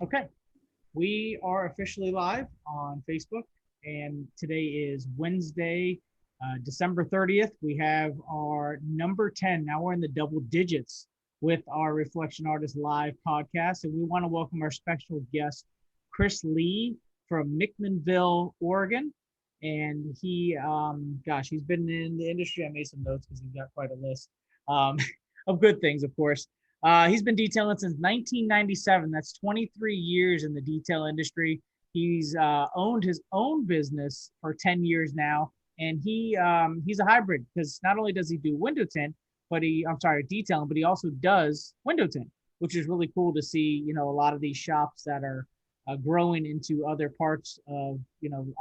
Okay, we are officially live on Facebook, and today is Wednesday, December 30th. We have our number 10. Now we're in the double digits with our Reflection Artist Live podcast, and we want to welcome our special guest, Chris Lee from McMinnville, Oregon. And he's been in the industry. I made some notes because he's got quite a list um, of good things, of course. He's been detailing since 1997. That's 23 years in the detail industry. He's owned his own business for 10 years now, and he's a hybrid because not only does he do window tint, detailing, but he also does window tint, which is really cool to see. You know, a lot of these shops that are growing into other parts of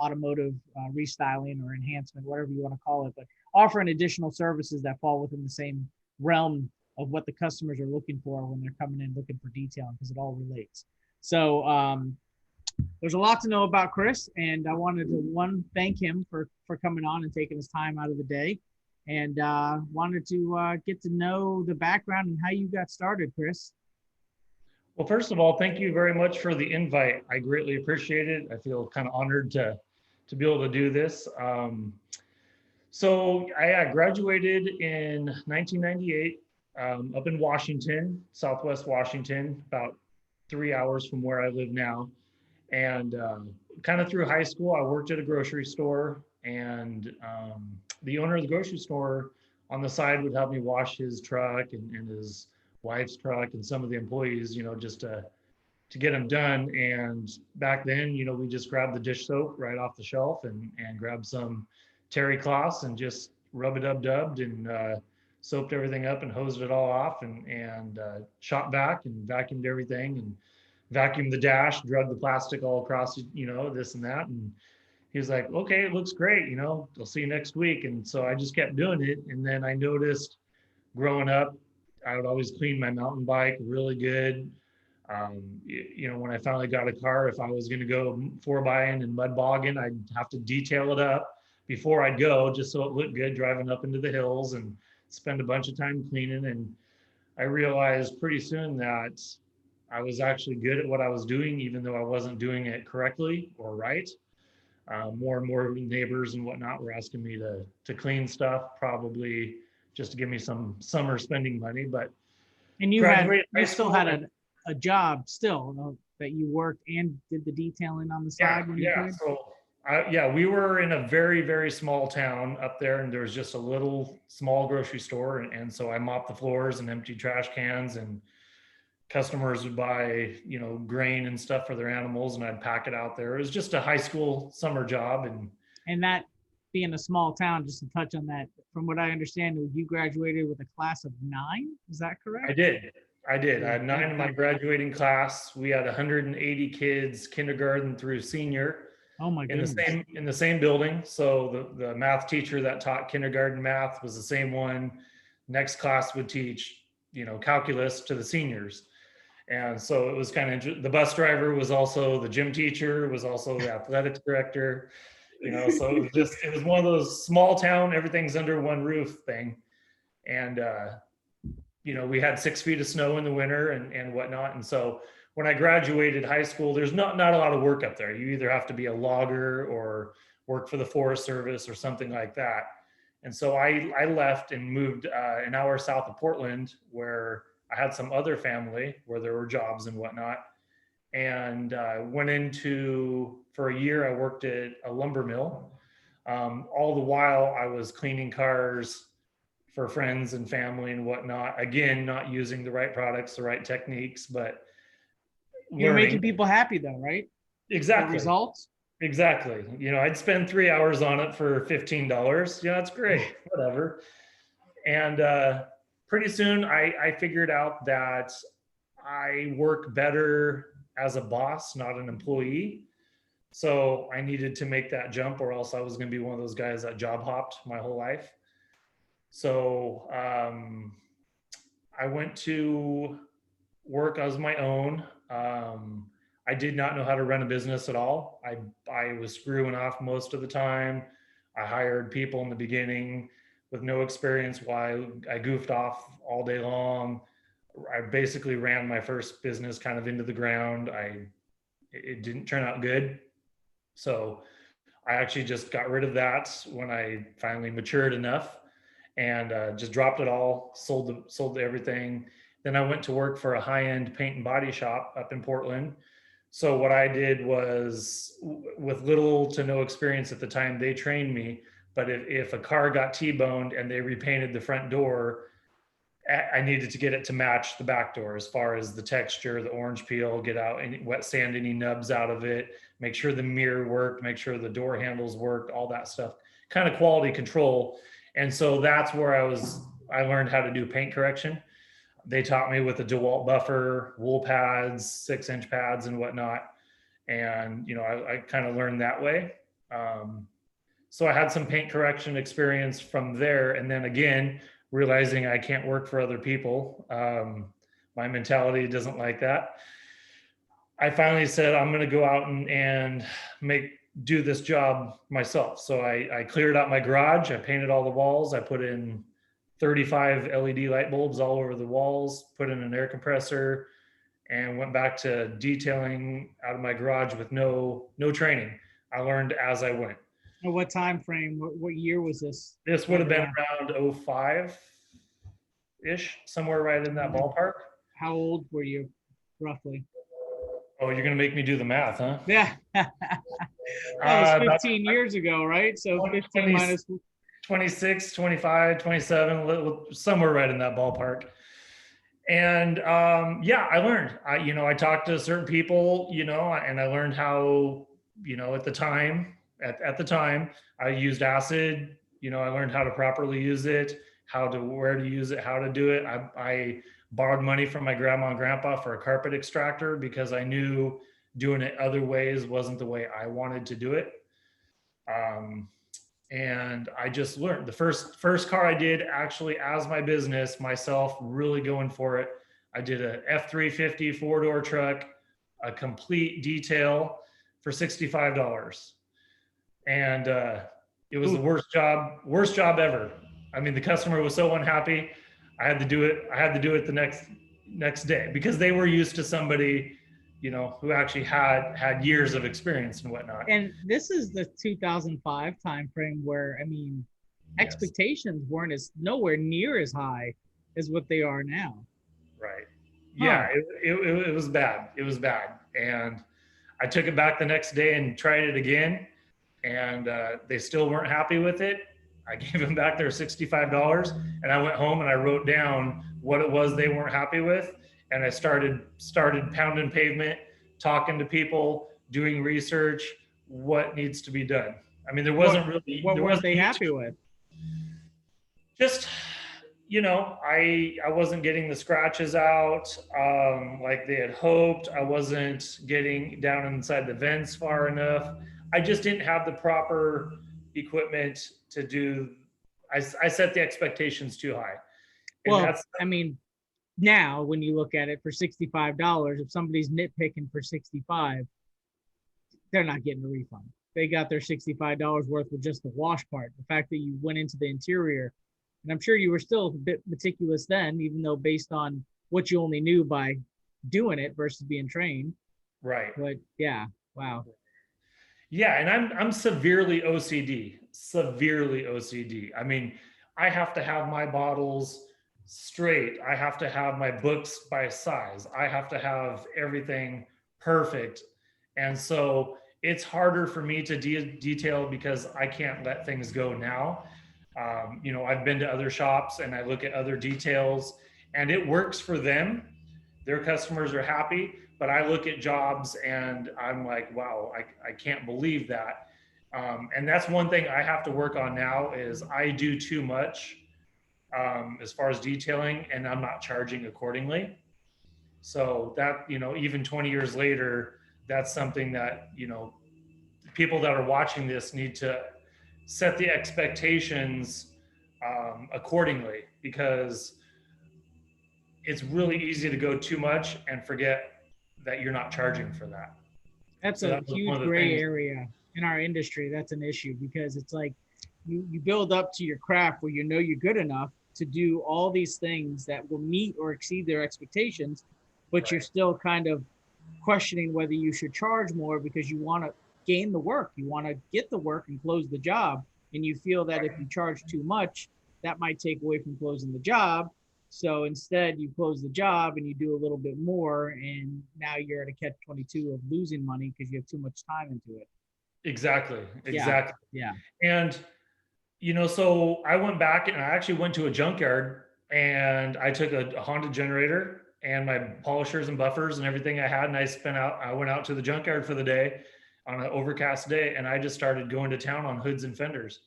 automotive restyling or enhancement, whatever you want to call it, but offering additional services that fall within the same realm of what the customers are looking for when they're coming in looking for detailing, because it all relates. So there's a lot to know about Chris, and I wanted to thank him for coming on and taking his time out of the day, and wanted to get to know the background and how you got started, Chris. Well, first of all, thank you very much for the invite. I greatly appreciate it. I feel kind of honored to be able to do this. So I graduated in 1998 up in Washington, Southwest Washington, about 3 hours from where I live now. And kind of through high school, I worked at a grocery store, and the owner of the grocery store on the side would help me wash his truck and his wife's truck and some of the employees, just to get them done. And back then, we just grabbed the dish soap right off the shelf and grabbed some terry cloths and just rub it up dubbed and soaped everything up and hosed it all off and shot back and vacuumed everything and vacuumed the dash, drug the plastic all across, this and that. And he was like, okay, it looks great. I'll see you next week. And so I just kept doing it. And then I noticed growing up, I would always clean my mountain bike really good. When I finally got a car, if I was going to go 4x and mud bogging, I'd have to detail it up before I'd go, just so it looked good driving up into the hills, and spend a bunch of time cleaning. And I realized pretty soon that I was actually good at what I was doing, even though I wasn't doing it correctly or right. More and more neighbors and whatnot were asking me to clean stuff, probably just to give me some summer spending money. But And graduated high you still school. had a job still that you worked and did the detailing on the Yeah, side when you yeah. could. So, yeah, we were in a very, very small town up there, and there was just a little small grocery store. And so I mopped the floors and emptied trash cans, and customers would buy, grain and stuff for their animals, and I'd pack it out there. It was just a high school summer job. And And that being a small town, just to touch on that, from what I understand, you graduated with a class of 9. Is that I correct? did. I did. I Yeah, had 9 in my graduating class. We had 180 kids, kindergarten through senior, oh my goodness. in the same building. So the math teacher that taught kindergarten math was the same one. Next class would teach, calculus to the seniors. And so it was kind of, the bus driver was also the gym teacher, was also the athletics director, so it was one of those small town, everything's under one roof thing. And we had 6 feet of snow in the winter and whatnot. And so when I graduated high school, there's not a lot of work up there. You either have to be a logger or work for the Forest Service or something like that. And so I left and moved an hour south of Portland, where I had some other family where there were jobs and whatnot. And went into, for a year, I worked at a lumber mill. All the while I was cleaning cars for friends and family and whatnot. Again, not using the right products, the right techniques, but You're making learning. people happy though, right? The Exactly. results. Exactly. I'd spend 3 hours on it for $15. Yeah, that's great. Whatever. And pretty soon I figured out that I work better as a boss, not an employee. So I needed to make that jump, or else I was going to be one of those guys that job hopped my whole life. So I went to work as my own. I did not know how to run a business at all. I was screwing off most of the time. I hired people in the beginning with no experience. Why I goofed off all day long. I basically ran my first business kind of into the ground. It didn't turn out good. So I actually just got rid of that when I finally matured enough, and just dropped it all, sold everything. Then I went to work for a high-end paint and body shop up in Portland. So what I did was, with little to no experience at the time, they trained me. But if a car got T-boned and they repainted the front door, I needed to get it to match the back door as far as the texture, the orange peel, get out and wet sand any nubs out of it, make sure the mirror worked, make sure the door handles worked, all that stuff, kind of quality control. And so that's where I learned how to do paint correction. They taught me with a DeWalt buffer, wool pads, 6-inch pads and whatnot. And, I kind of learned that way. So I had some paint correction experience from there. And then again, realizing I can't work for other people. My mentality doesn't like that. I finally said, I'm going to go out and do this job myself. So I cleared out my garage. I painted all the walls. I put in 35 LED light bulbs all over the walls, put in an air compressor, and went back to detailing out of my garage with no training. I learned as I went. What time frame? What year was this? This would have been around 05-ish, somewhere right in that ballpark. How old were you, roughly? Oh, you're going to make me do the math, huh? Yeah. That was 15 years ago, right? So 15 minus 26, 25, 27, somewhere right in that ballpark. And I learned. I talked to certain people, and I learned how, at the time, I used acid. I learned how to properly use it, where to use it, how to do it. I borrowed money from my grandma and grandpa for a carpet extractor because I knew doing it other ways wasn't the way I wanted to do it. And I just learned. The first car I did actually as my business, myself, really going for it. I did a F-350 4-door truck, a complete detail for $65. And it was the worst job ever. I mean, the customer was so unhappy. I had to do it the next day because they were used to somebody, who actually had years of experience and whatnot. And this is the 2005 timeframe where, I mean, expectations weren't nowhere near as high as what they are now. Right. Yeah, it was bad. It was bad. And I took it back the next day and tried it again. And they still weren't happy with it. I gave them back their $65, and I went home and I wrote down what it was they weren't happy with. And I started pounding pavement, talking to people, doing research, what needs to be done. I mean, there wasn't really. What weren't they happy with? Just, I wasn't getting the scratches out like they had hoped. I wasn't getting down inside the vents far enough. I just didn't have the proper equipment to do. I set the expectations too high. And I mean, now when you look at it for $65, if somebody's nitpicking for $65, they're not getting a refund. They got their $65 worth with just the wash part. The fact that you went into the interior, and I'm sure you were still a bit meticulous then, even though based on what you only knew by doing it versus being trained. Right. But yeah, wow. Yeah, and I'm severely OCD. I mean, I have to have my bottles straight. I have to have my books by size. I have to have everything perfect. And so it's harder for me to detail because I can't let things go now. I've been to other shops and I look at other details and it works for them. Their customers are happy, but I look at jobs and I'm like, wow, I can't believe that. And that's one thing I have to work on now is I do too much as far as detailing and I'm not charging accordingly. So that, even 20 years later, that's something that, people that are watching this need to set the expectations accordingly, because it's really easy to go too much and forget that you're not charging for that. That's a huge gray area in our industry. That's an issue because it's like you build up to your craft where you're good enough, to do all these things that will meet or exceed their expectations, but you're still kind of questioning whether you should charge more because you want to gain the work, you want to get the work and close the job, and you feel that if you charge too much, that might take away from closing the job. So instead, you close the job and you do a little bit more, and now you're at a catch 22 of losing money because you have too much time into it. Exactly. Yeah. Yeah. And so I went back and I actually went to a junkyard and I took a Honda generator and my polishers and buffers and everything I had, and I went out to the junkyard for the day on an overcast day, and I just started going to town on hoods and fenders.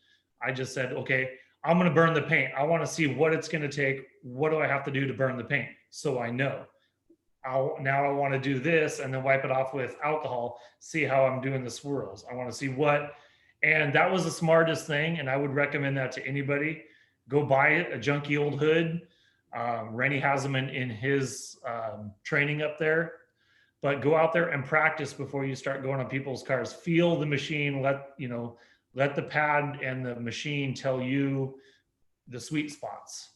I just said, okay, I'm going to burn the paint. I want to see what it's going to take. What do I have to do to burn the paint? So I know. Now I want to do this and then wipe it off with alcohol, see how I'm doing the swirls. I want to see and that was the smartest thing. And I would recommend that to anybody. Go buy a junky old hood. Rennie has them in his training up there, but go out there and practice before you start going on people's cars. Feel the machine, let the pad and the machine tell you the sweet spots.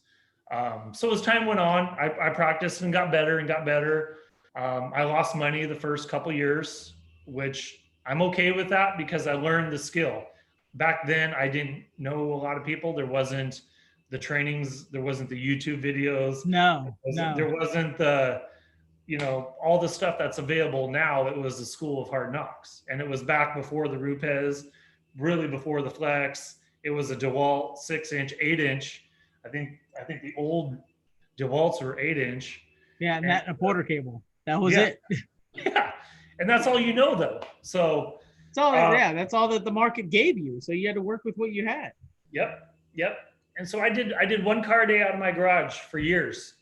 So as time went on, I practiced and got better and got better. I lost money the first couple years, which I'm okay with that because I learned the skill. Back then, I didn't know a lot of people. There wasn't the trainings. There wasn't the YouTube videos. No. There wasn't the, all the stuff that's available now. It was the school of hard knocks. And it was back before the Rupes, really before the Flex. It was a DeWalt 6-inch, 8-inch. I think the old DeWalts were 8-inch. Yeah, and that and a Porter cable. That was it. Yeah, and that's all though. So that's all. That's all that the market gave you. So you had to work with what you had. Yep. And so I did one car a day out of my garage for years.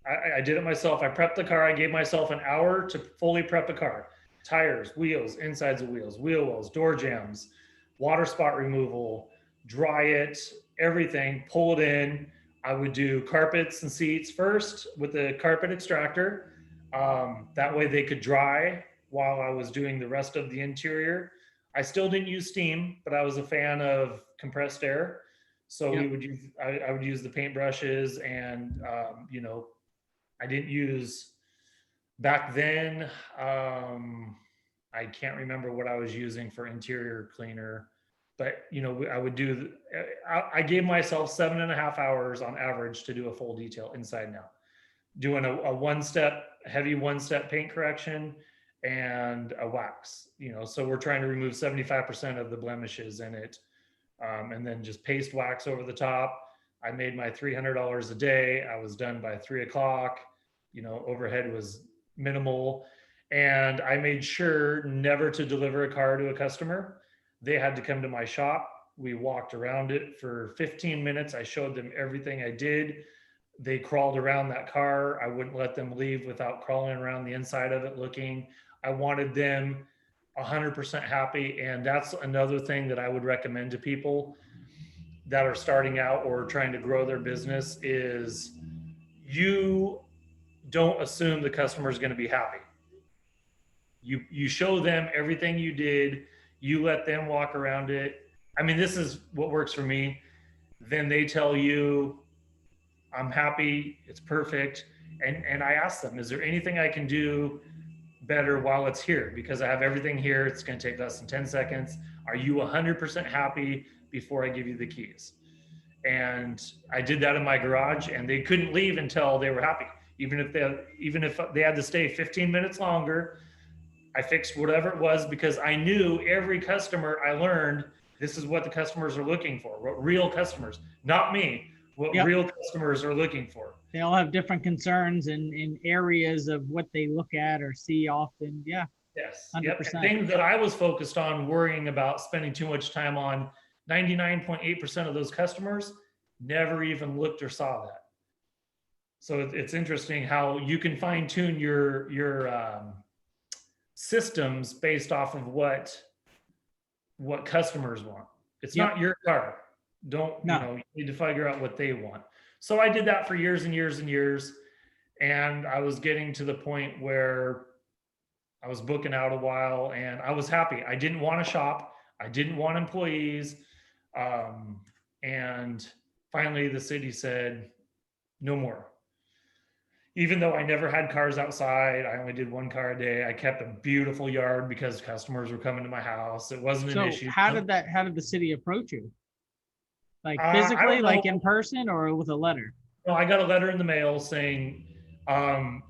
I did it myself. I prepped the car. I gave myself an hour to fully prep a car. Tires, wheels, insides of wheels, wheel wells, door jams, water spot removal, dry it, everything, pull it in. I would do carpets and seats first with the carpet extractor. That way they could dry while I was doing the rest of the interior. I still didn't use steam, but I was a fan of compressed air. So I would use the paint brushes and, I didn't use back then. I can't remember what I was using for interior cleaner, but I gave myself 7.5 hours on average to do a full detail inside and out, doing a heavy one-step paint correction and a wax, so we're trying to remove 75% of the blemishes in it. And then just paste wax over the top. I made my $300 a day. I was done by 3:00. Overhead was minimal. And I made sure never to deliver a car to a customer. They had to come to my shop. We walked around it for 15 minutes. I showed them everything I did. They crawled around that car. I wouldn't let them leave without crawling around the inside of it looking. I wanted them 100% happy. And that's another thing that I would recommend to people that are starting out or trying to grow their business is you don't assume the customer is going to be happy. You show them everything you did. You let them walk around it. I mean, this is what works for me. Then they tell you, I'm happy, it's perfect. And I ask them, is there anything I can do better while it's here? Because I have everything here. It's going to take less than 10 seconds. Are you 100% happy before I give you the keys? And I did that in my garage, and they couldn't leave until they were happy. Even if they had to stay 15 minutes longer, I fixed whatever it was because I knew every customer. I learned this is what the customers are looking for. What real customers, not me, what real customers are looking for. They all have different concerns and in areas of what they look at or see often. Yeah. Yes. 100%. Yep. And things that I was focused on worrying about spending too much time on, 99.8% of those customers never even looked or saw that. So it's interesting how you can fine tune your systems based off of what customers want. It's not your car. You need to figure out what they want. So I did that for years and years and years. And I was getting to the point where I was booking out a while and I was happy. I didn't want to shop. I didn't want employees. And finally the city said, no more. Even though I never had cars outside, I only did one car a day. I kept a beautiful yard because customers were coming to my house. It wasn't an So issue. how did the city approach you? Like I physically, don't know. like in person, or with a letter? No, I got a letter in the mail saying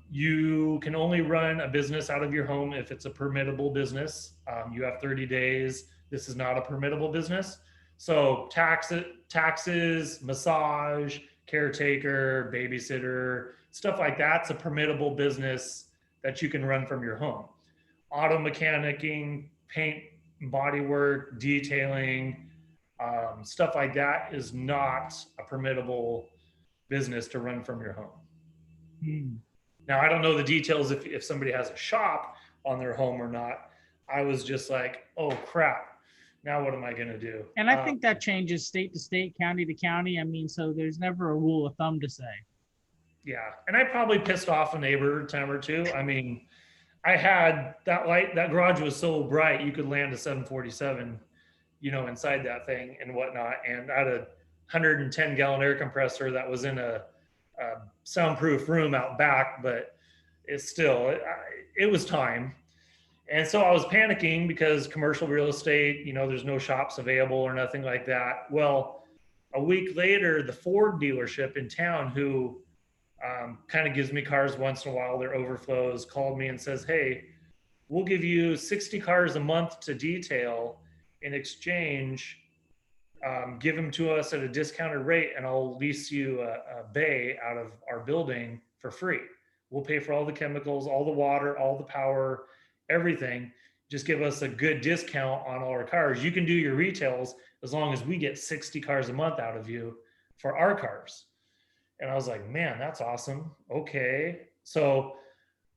you can only run a business out of your home if it's a permittable business. You have 30 days. This is not a permittable business. So taxes, massage, caretaker, babysitter, stuff like that's a permittable business that you can run from your home. Auto mechanicing, paint, body work, detailing, stuff like that is not a permittable business to run from your home. Hmm. Now, I don't know the details if somebody has a shop on their home or not. I was just like, oh crap, now what am I going to do? And I think that changes state to state, county to county. I mean, so there's never a rule of thumb to say. Yeah. And I probably pissed off a neighbor a time or two. I mean, I had that garage was so bright, you could land a 747, inside that thing and whatnot. And I had a 110-gallon air compressor that was in a soundproof room out back, but it was time. And so I was panicking because commercial real estate, there's no shops available or nothing like that. Well, a week later, the Ford dealership in town, who kind of gives me cars once in a while, their overflows, called me and says, hey, we'll give you 60 cars a month to detail. In exchange, give them to us at a discounted rate, and I'll lease you a bay out of our building for free. We'll pay for all the chemicals, all the water, all the power, everything. Just give us a good discount on all our cars. You can do your retails as long as we get 60 cars a month out of you for our cars. And I was like, man, that's awesome. Okay. So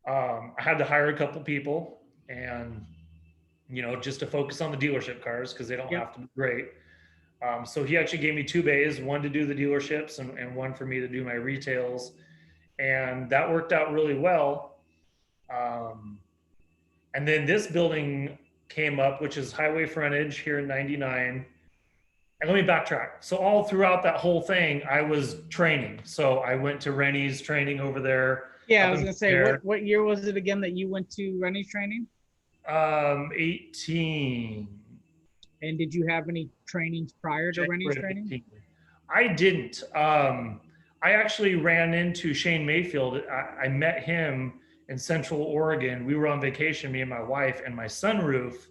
I had to hire a couple people and, just to focus on the dealership cars because they don't Yep. have to be great. So he actually gave me 2 bays, one to do the dealerships and one for me to do my retails. And that worked out really well. And then this building came up, which is highway frontage here in 99. And let me backtrack. So all throughout that whole thing, I was training. So I went to Rennie's training over there. Yeah, I was gonna say, what year was it again that you went to Rennie's training? 18. And did you have any trainings prior to Rennie's training? 18. I didn't. I actually ran into Shane Mayfield. I met him in Central Oregon. We were on vacation, me and my wife, and my sunroof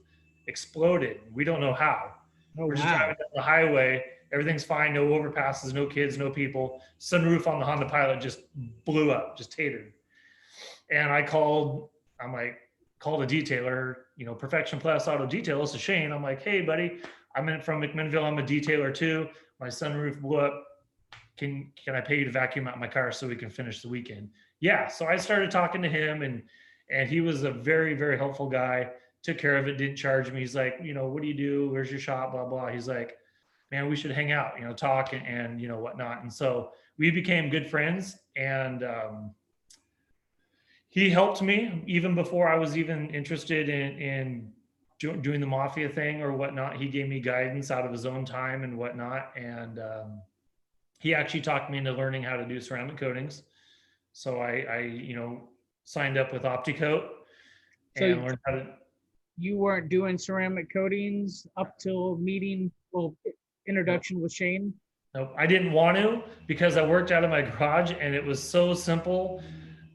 exploded. We don't know how. Oh, We're just driving down the highway. Everything's fine. No overpasses, no kids, no people. Sunroof on the Honda Pilot just blew up, just tatered. And called a detailer, Perfection Plus Auto Detail. This is Shane. I'm like, hey, buddy, I'm from McMinnville. I'm a detailer too. My sunroof blew up. Can I pay you to vacuum out my car so we can finish the weekend? Yeah. So I started talking to him, and he was a very, very helpful guy. Took care of it, didn't charge me. He's like, what do you do? Where's your shop? Blah, blah. He's like, man, we should hang out, talk and whatnot. And so we became good friends, and he helped me even before I was even interested in doing the Mafia thing or whatnot. He gave me guidance out of his own time and whatnot. And he actually talked me into learning how to do ceramic coatings. So I signed up with OptiCoat and learned how to. You weren't doing ceramic coatings up till introduction with Shane? Nope. I didn't want to because I worked out of my garage and it was so simple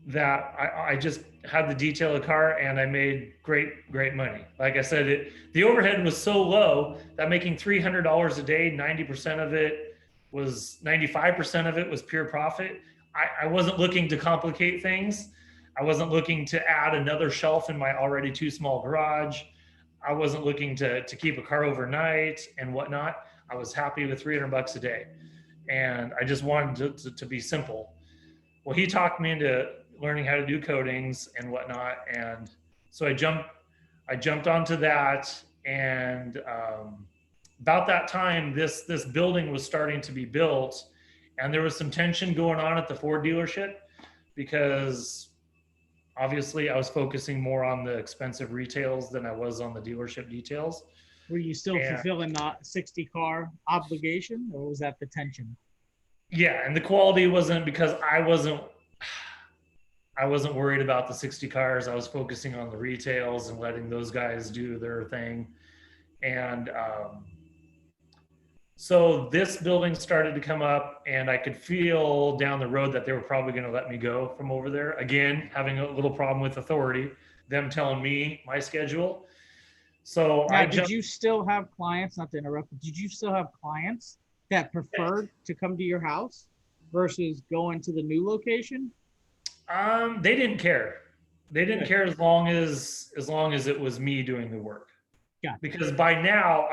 that I just had to detail a car and I made great money. Like I said, the overhead was so low that making $300 a day, 95% of it was pure profit. I wasn't looking to complicate things. I wasn't looking to add another shelf in my already too small garage. I wasn't looking to keep a car overnight and whatnot. I was happy with $300 a day. And I just wanted to be simple. Well, he talked me into learning how to do coatings and whatnot. And so I jumped onto that. And about that time, this building was starting to be built. And there was some tension going on at the Ford dealership because obviously I was focusing more on the expensive retails than I was on the dealership details. Were you still fulfilling the 60 car obligation, or was that the tension? Yeah, and the quality wasn't because I wasn't worried about the 60 cars. I was focusing on the retails and letting those guys do their thing. And so this building started to come up, and I could feel down the road that they were probably going to let me go from over there. Again, having a little problem with authority, them telling me my schedule. So Now, I did jumped. you still have clients, not to interrupt, but did you still have clients that preferred to come to your house versus going to the new location? They didn't care. They didn't Good. care as long as it was me doing the work. Gotcha. Because by now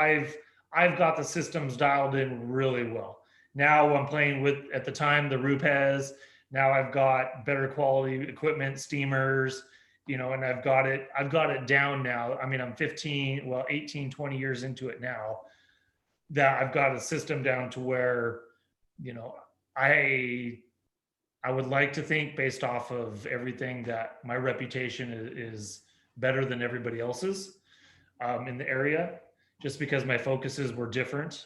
I've got the systems dialed in really well. Now I'm playing with at the time the Rupes. Now I've got better quality equipment, steamers, and I've got it down now. I mean, I'm 15, well, 18, 20 years into it now that I've got a system down to where, you know, I I would like to think based off of everything that my reputation is better than everybody else's in the area, just because my focuses were different.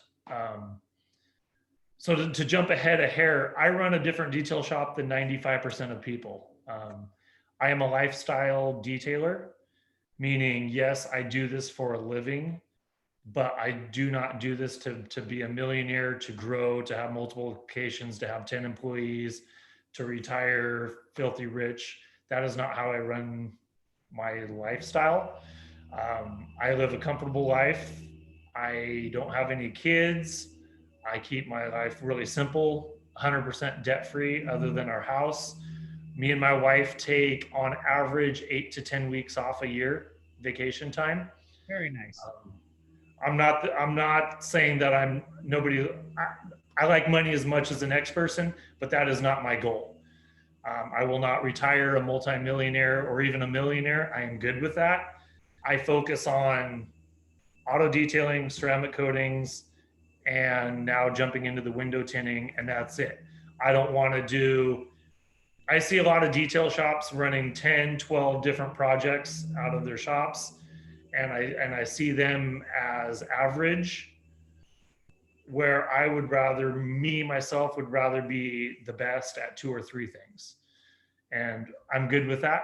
So to jump ahead a hair, I run a different detail shop than 95% of people. I am a lifestyle detailer, meaning, yes, I do this for a living, but I do not do this to be a millionaire, to grow, to have multiple locations, to have 10 employees, to retire filthy rich. That is not how I run my lifestyle. I live a comfortable life. I don't have any kids. I keep my life really simple, 100% debt free, other than our house. Me and my wife take on average 8 to 10 weeks off a year vacation time. Very nice. Um, I'm not saying that I'm nobody. I like money as much as the next person, but that is not my goal. I will not retire a multimillionaire or even a millionaire. I am good with that. I focus on auto detailing, ceramic coatings, and now jumping into the window tinting, and that's it. I don't want to do, I see a lot of detail shops running 10, 12 different projects out of their shops, and I see them as average, where I would rather, me myself would rather be the best at two or three things. And I'm good with that.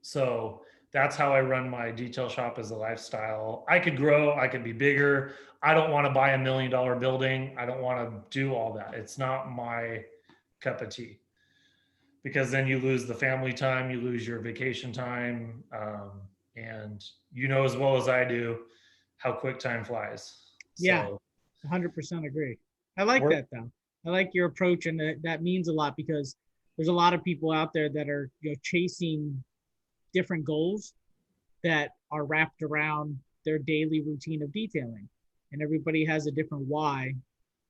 So that's how I run my detail shop as a lifestyle. I could grow, I could be bigger. I don't want to buy $1 million building. I don't want to do all that. It's not my cup of tea, because then you lose the family time, you lose your vacation time. And you know as well as I do how quick time flies. Yeah, So 100% agree. I like we're, that though. I like your approach, and that means a lot because there's a lot of people out there that are chasing different goals that are wrapped around their daily routine of detailing, and everybody has a different why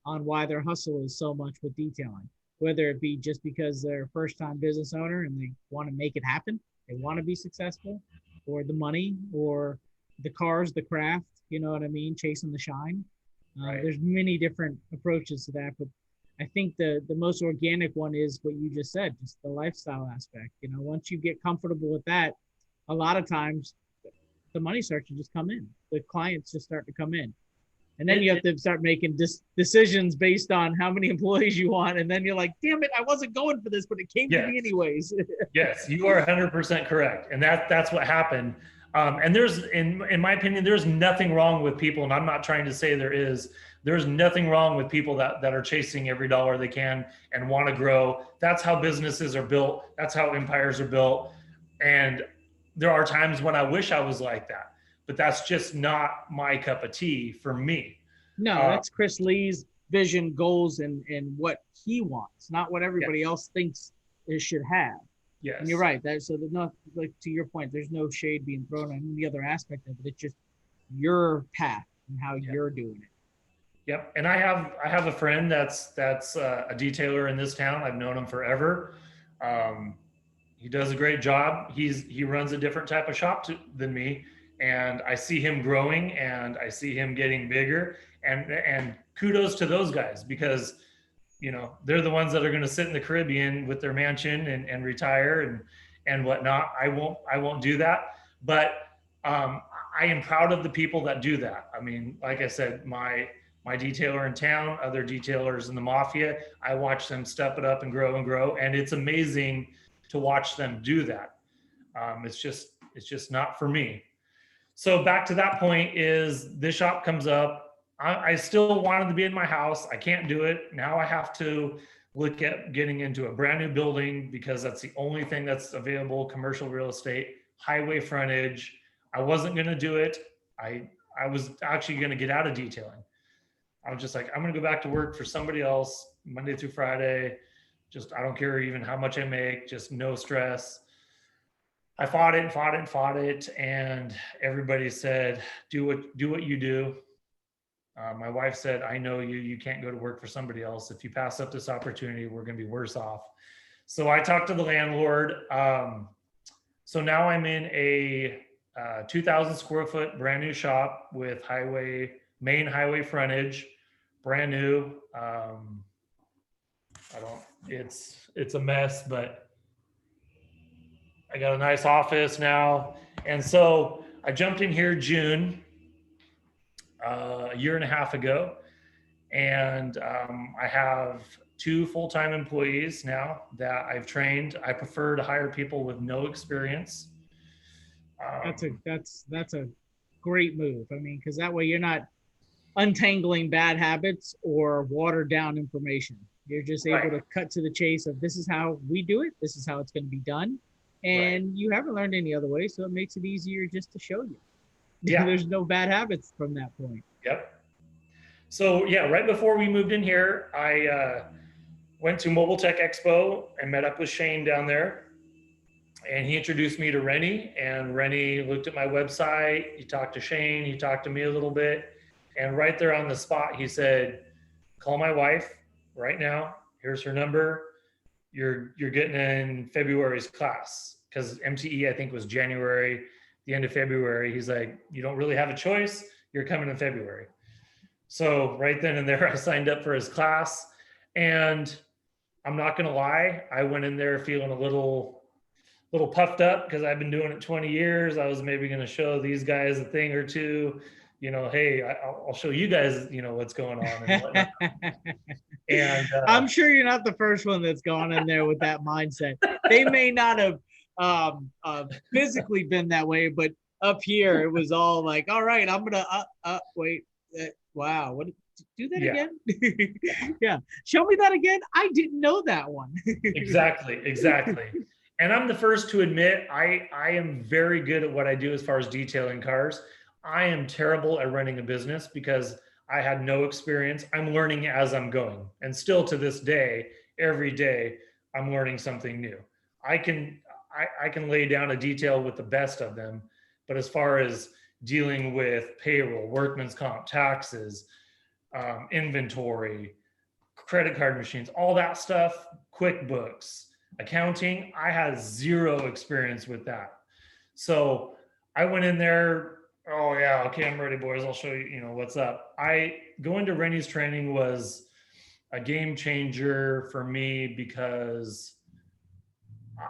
on why their hustle is so much with detailing. Whether it be just because they're a first-time business owner and they want to make it happen, they want to be successful, or the money, or the cars, the craft. You know what I mean? Chasing the shine. right. There's many different approaches to that, but I think the most organic one is what you just said, just the lifestyle aspect. Once you get comfortable with that, a lot of times the money starts to just come in. The clients just start to come in, and then you have It, to start making decisions based on how many employees you want. And then you're like, damn it, I wasn't going for this, but it came to yes. me anyways. Yes, you are 100% correct, and that's what happened. And there's, in my opinion, there's nothing wrong with people, and I'm not trying to say there is. There's nothing wrong with people that are chasing every dollar they can and want to grow. That's how businesses are built. That's how empires are built. And there are times when I wish I was like that, but that's just not my cup of tea for me. No, Uh, that's Chris Lee's vision, goals, and what he wants, not what yes, everybody else thinks it should have. And you're yes, right. So there's no, like, to your point, there's no shade being thrown on any other aspect of it. It's just your path and how yeah. you're doing it. Yep, and I have a friend that's a detailer in this town. I've known him forever. Um, he does a great job. He runs a different type of shop than me, and I see him growing and I see him getting bigger. And kudos to those guys, because they're the ones that are going to sit in the Caribbean with their mansion and retire and whatnot. I won't do that, but I am proud of the people that do that. I mean, like I said, my detailer in town, other detailers in the Mafia. I watch them step it up and grow, and it's amazing to watch them do that. It's just not for me. So back to that point is this shop comes up. I still wanted to be in my house. I can't do it. Now I have to look at getting into a brand new building because that's the only thing that's available, commercial real estate, highway frontage. I wasn't going to do it. I was actually going to get out of detailing. I was just like, I'm going to go back to work for somebody else Monday through Friday. Just, I don't care even how much I make, just no stress. I fought it and fought it and fought it. And everybody said, do what you do. My wife said, I know you can't go to work for somebody else. If you pass up this opportunity, we're going to be worse off. So I talked to the landlord. So now I'm in a 2,000 square foot brand new shop with main highway frontage, brand new. It's a mess, but I got a nice office now. And so I jumped in here June, a year and a half ago. And I have 2 full-time employees now that I've trained. I prefer to hire people with no experience. That's a great move. I mean, because that way you're not untangling bad habits or watered down information. You're just able to cut to the chase of this is how we do it. This is how it's going to be done. And you haven't learned any other way. So it makes it easier just to show you. Yeah. There's no bad habits from that point. Yep. So yeah, right before we moved in here, I went to Mobile Tech Expo and met up with Shane down there. And he introduced me to Rennie, and Rennie looked at my website. He talked to Shane, he talked to me a little bit. And right there on the spot, he said, call my wife right now. Here's her number. You're getting in February's class, because MTE, I think, was January, the end of February. He's like, you don't really have a choice. You're coming in February. So right then and there, I signed up for his class. And I'm not going to lie, I went in there feeling a little puffed up because I've been doing it 20 years. I was maybe going to show these guys a thing or two, hey, I'll show you guys, what's going on and whatnot. And I'm sure you're not the first one that's gone in there with that mindset. They may not have physically been that way, but up here it was all like, all right, I'm gonna wait, wow, what? Do that again? Yeah, show me that again. I didn't know that one. Exactly. And I'm the first to admit I am very good at what I do as far as detailing cars. I am terrible at running a business because I had no experience. I'm learning as I'm going. And still to this day, every day, I'm learning something new. I can lay down a detail with the best of them, but as far as dealing with payroll, workman's comp, taxes, inventory, credit card machines, all that stuff, QuickBooks, accounting, I had zero experience with that. So I went in there, oh yeah, okay, I'm ready, boys. I'll show you, what's up. Going to Rennie's training was a game changer for me because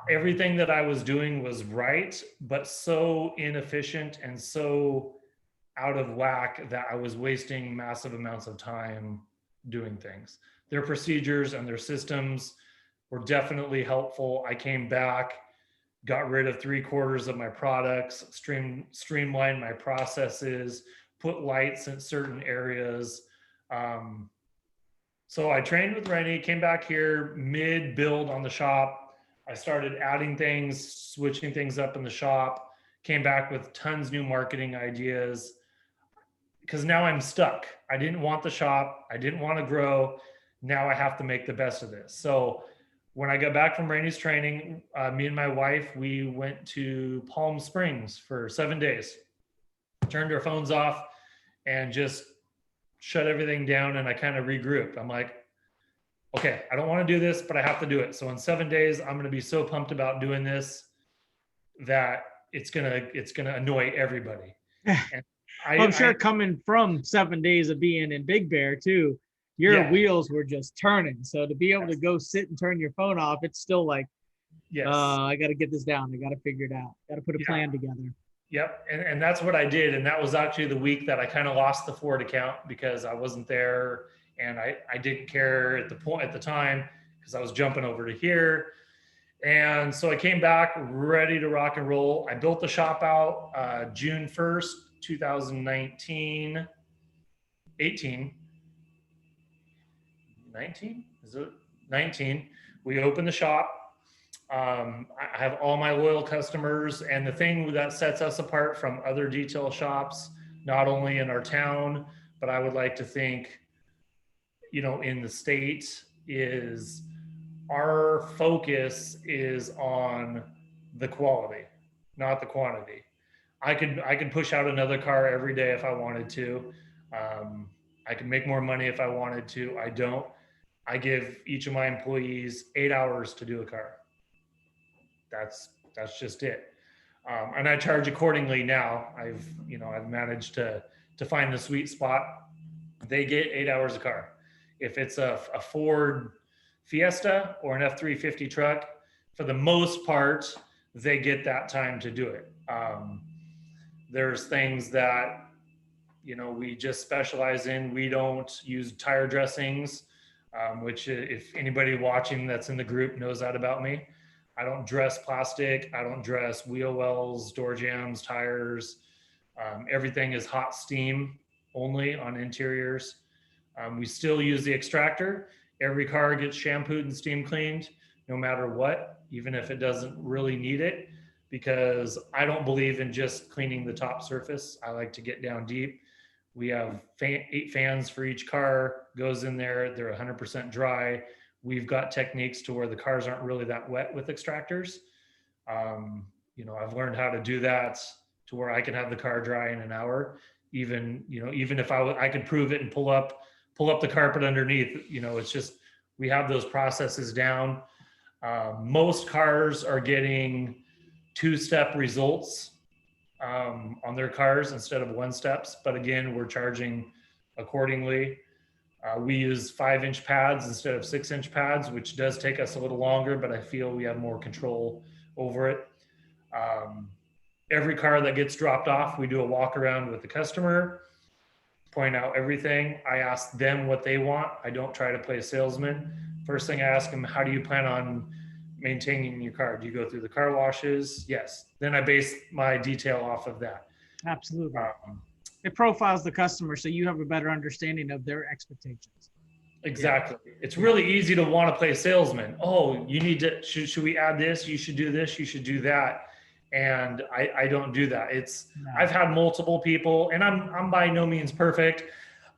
everything that I was doing was right, but so inefficient and so out of whack that I was wasting massive amounts of time doing things. Their procedures and their systems were definitely helpful. I came back, got rid of 3/4 of my products, streamlined my processes, put lights in certain areas. So I trained with Rennie, came back here mid-build on the shop. I started adding things, switching things up in the shop, came back with tons new marketing ideas because now I'm stuck. I didn't want the shop. I didn't want to grow. Now I have to make the best of this. So when I got back from Rennie's training, me and my wife, we went to Palm Springs for 7 days, turned our phones off and just shut everything down. And I kind of regrouped. I'm like, okay, I don't want to do this, but I have to do it. So in 7 days, I'm going to be so pumped about doing this that it's gonna annoy everybody. And I'm sure coming from 7 days of being in Big Bear too, your wheels were just turning. So to be able to go sit and turn your phone off, it's still like, I got to get this down. I got to figure it out. Got to put a plan together. Yep. And that's what I did. And that was actually the week that I kind of lost the Ford account because I wasn't there and I didn't care at the time because I was jumping over to here. And so I came back ready to rock and roll. I built the shop out June 1st, 2019, 18, 19? Is it 19? We opened the shop. I have all my loyal customers, and the thing that sets us apart from other detail shops, not only in our town, but I would like to think, in the state, is our focus is on the quality, not the quantity. I could push out another car every day if I wanted to. I could make more money if I wanted to. I don't. I give each of my employees 8 hours to do a car. That's just it. And I charge accordingly now. I've managed to find the sweet spot. They get 8 hours a car. If it's a Ford Fiesta or an F-350 truck, for the most part, they get that time to do it. There's things that we just specialize in. We don't use tire dressings, which if anybody watching that's in the group knows that about me. I don't dress plastic. I don't dress wheel wells, door jambs, tires. Everything is hot steam only on interiors. We still use the extractor. Every car gets shampooed and steam cleaned, no matter what, even if it doesn't really need it, because I don't believe in just cleaning the top surface. I like to get down deep. We have 8 fans for each car, goes in there. They're 100% dry. We've got techniques to where the cars aren't really that wet with extractors. I've learned how to do that to where I can have the car dry in an hour. Even if I could prove it and pull up the carpet underneath. It's just we have those processes down. Most cars are getting 2-step results on their cars instead of 1-steps. But again, we're charging accordingly. We use 5-inch pads instead of 6-inch pads, which does take us a little longer, but I feel we have more control over it. Every car that gets dropped off, we do a walk around with the customer, point out everything. I ask them what they want. I don't try to play a salesman. First thing I ask them, how do you plan on maintaining your car? Do you go through the car washes? Yes. Then I base my detail off of that. Absolutely. It profiles the customer so you have a better understanding of their expectations. Exactly. Yeah. It's really easy to want to play salesman. Oh, you need to, should we add this? You should do this. You should do that. And I don't do that. I've had multiple people, and I'm by no means perfect,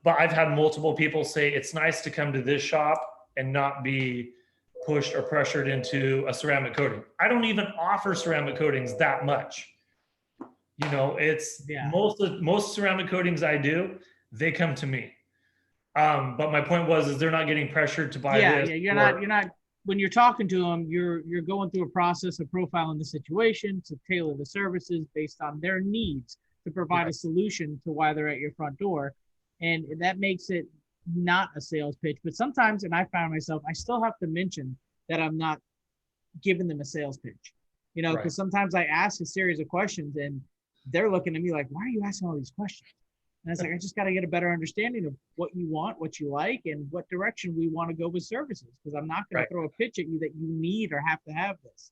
but I've had multiple people say it's nice to come to this shop and not be pushed or pressured into a ceramic coating. I don't even offer ceramic coatings that much. It's most ceramic coatings I do, they come to me. But my point is they're not getting pressured to buy this. Yeah, you're not when you're talking to them, you're going through a process of profiling the situation to tailor the services based on their needs to provide a solution to why they're at your front door. And that makes it not a sales pitch. But sometimes, and I found myself, I still have to mention that I'm not giving them a sales pitch, because sometimes I ask a series of questions and they're looking at me like, why are you asking all these questions? And it's like, I just got to get a better understanding of what you want, what you like, and what direction we want to go with services. Because I'm not going to throw a pitch at you that you need or have to have this.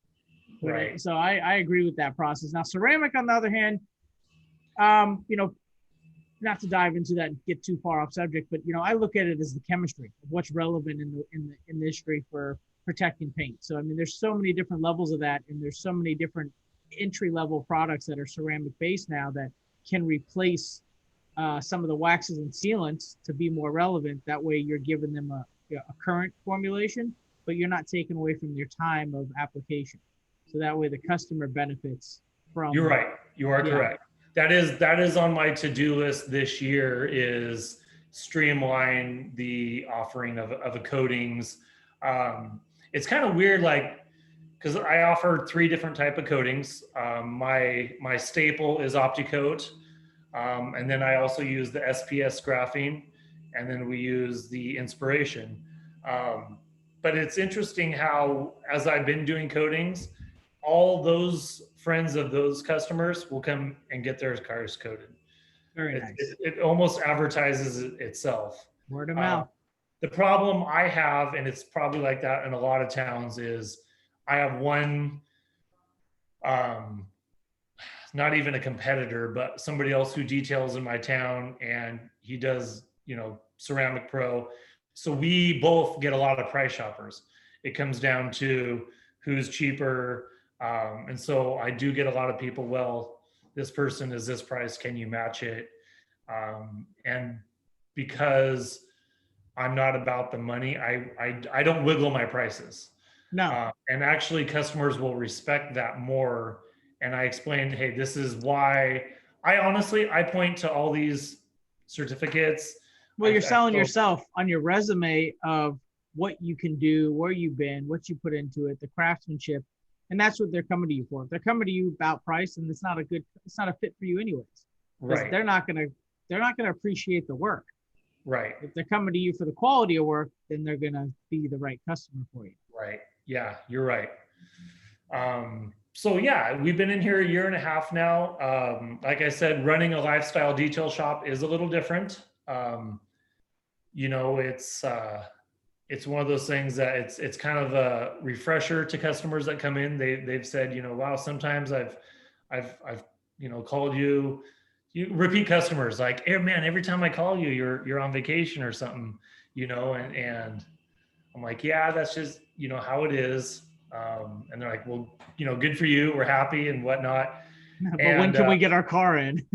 Right. So I agree with that process. Now, ceramic, on the other hand, not to dive into that and get too far off subject, but I look at it as the chemistry of what's relevant in the industry for protecting paint. So I mean, there's so many different levels of that, and there's so many different entry-level products that are ceramic based now that can replace some of the waxes and sealants to be more relevant. That way you're giving them a current formulation, but you're not taking away from your time of application. So that way the customer benefits from. You're right. You are correct. That is on my to-do list this year, is streamline the offering of a coatings. It's kind of weird, because I offer 3 different type of coatings. My staple is OptiCoat. And then I also use the SPS graphene, and then we use the Inspiration. But it's interesting how, as I've been doing coatings, all those friends of those customers will come and get their cars coated. Very nice. It almost advertises itself. Word of Uh, mouth. the problem I have, and it's probably like that in a lot of towns, is I have one, um, not even a competitor, but somebody else who details in my town, and he does, ceramic pro. So we both get a lot of price shoppers. It comes down to who's cheaper. And so I do get a lot of people, well, this person is this price, can you match it? And because I'm not about the money, I don't wiggle my prices. No. And actually customers will respect that more. And I explained, hey, this is why. I point to all these certificates. Well, you're selling show, yourself on your resume of what you can do, where you've been, what you put into it, the craftsmanship, and that's what they're coming to you for. If they're coming to you about price, and it's not a fit for you anyways, because right, they're not gonna appreciate the work. right, If they're coming to you for the quality of work, then they're gonna be the right customer for you. right. Yeah, you're right. So yeah, we've been in here a year and a half now. Like I said, running a lifestyle detail shop is a little different. It's one of those things that it's kind of a refresher to customers that come in. They've said, wow, sometimes I've called you repeat customers like, hey man, every time I call you, you're on vacation or something, and I'm like, yeah, that's just how it is. And they're like, well, good for you, we're happy and whatnot. But when And can we get our car in?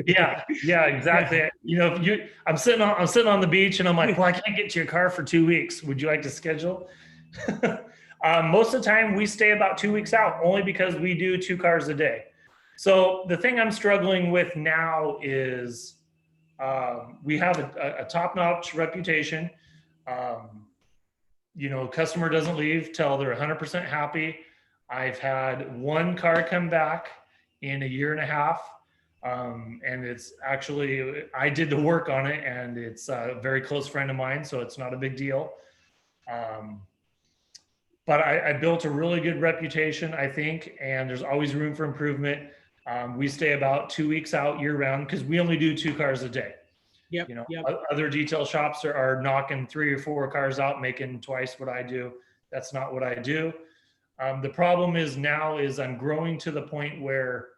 yeah, exactly. I'm sitting on the beach and I'm like, well, I can't get to your car for 2 weeks. Would you like to schedule? Most of the time we stay about 2 weeks out, only because we do 2 cars a day. So the thing I'm struggling with now is we have a top-notch reputation. Customer doesn't leave till they're 100% happy. I've had one car come back in a year and a half. And it's actually, I did the work on it, and it's a very close friend of mine, so it's not a big deal. But I built a really good reputation, I think, and there's always room for improvement. We stay about 2 weeks out year round because we only do 2 cars a day. Yep. Other detail shops are knocking 3 or 4 cars out, making twice what I do. That's not what I do. The problem is now is I'm growing to the point where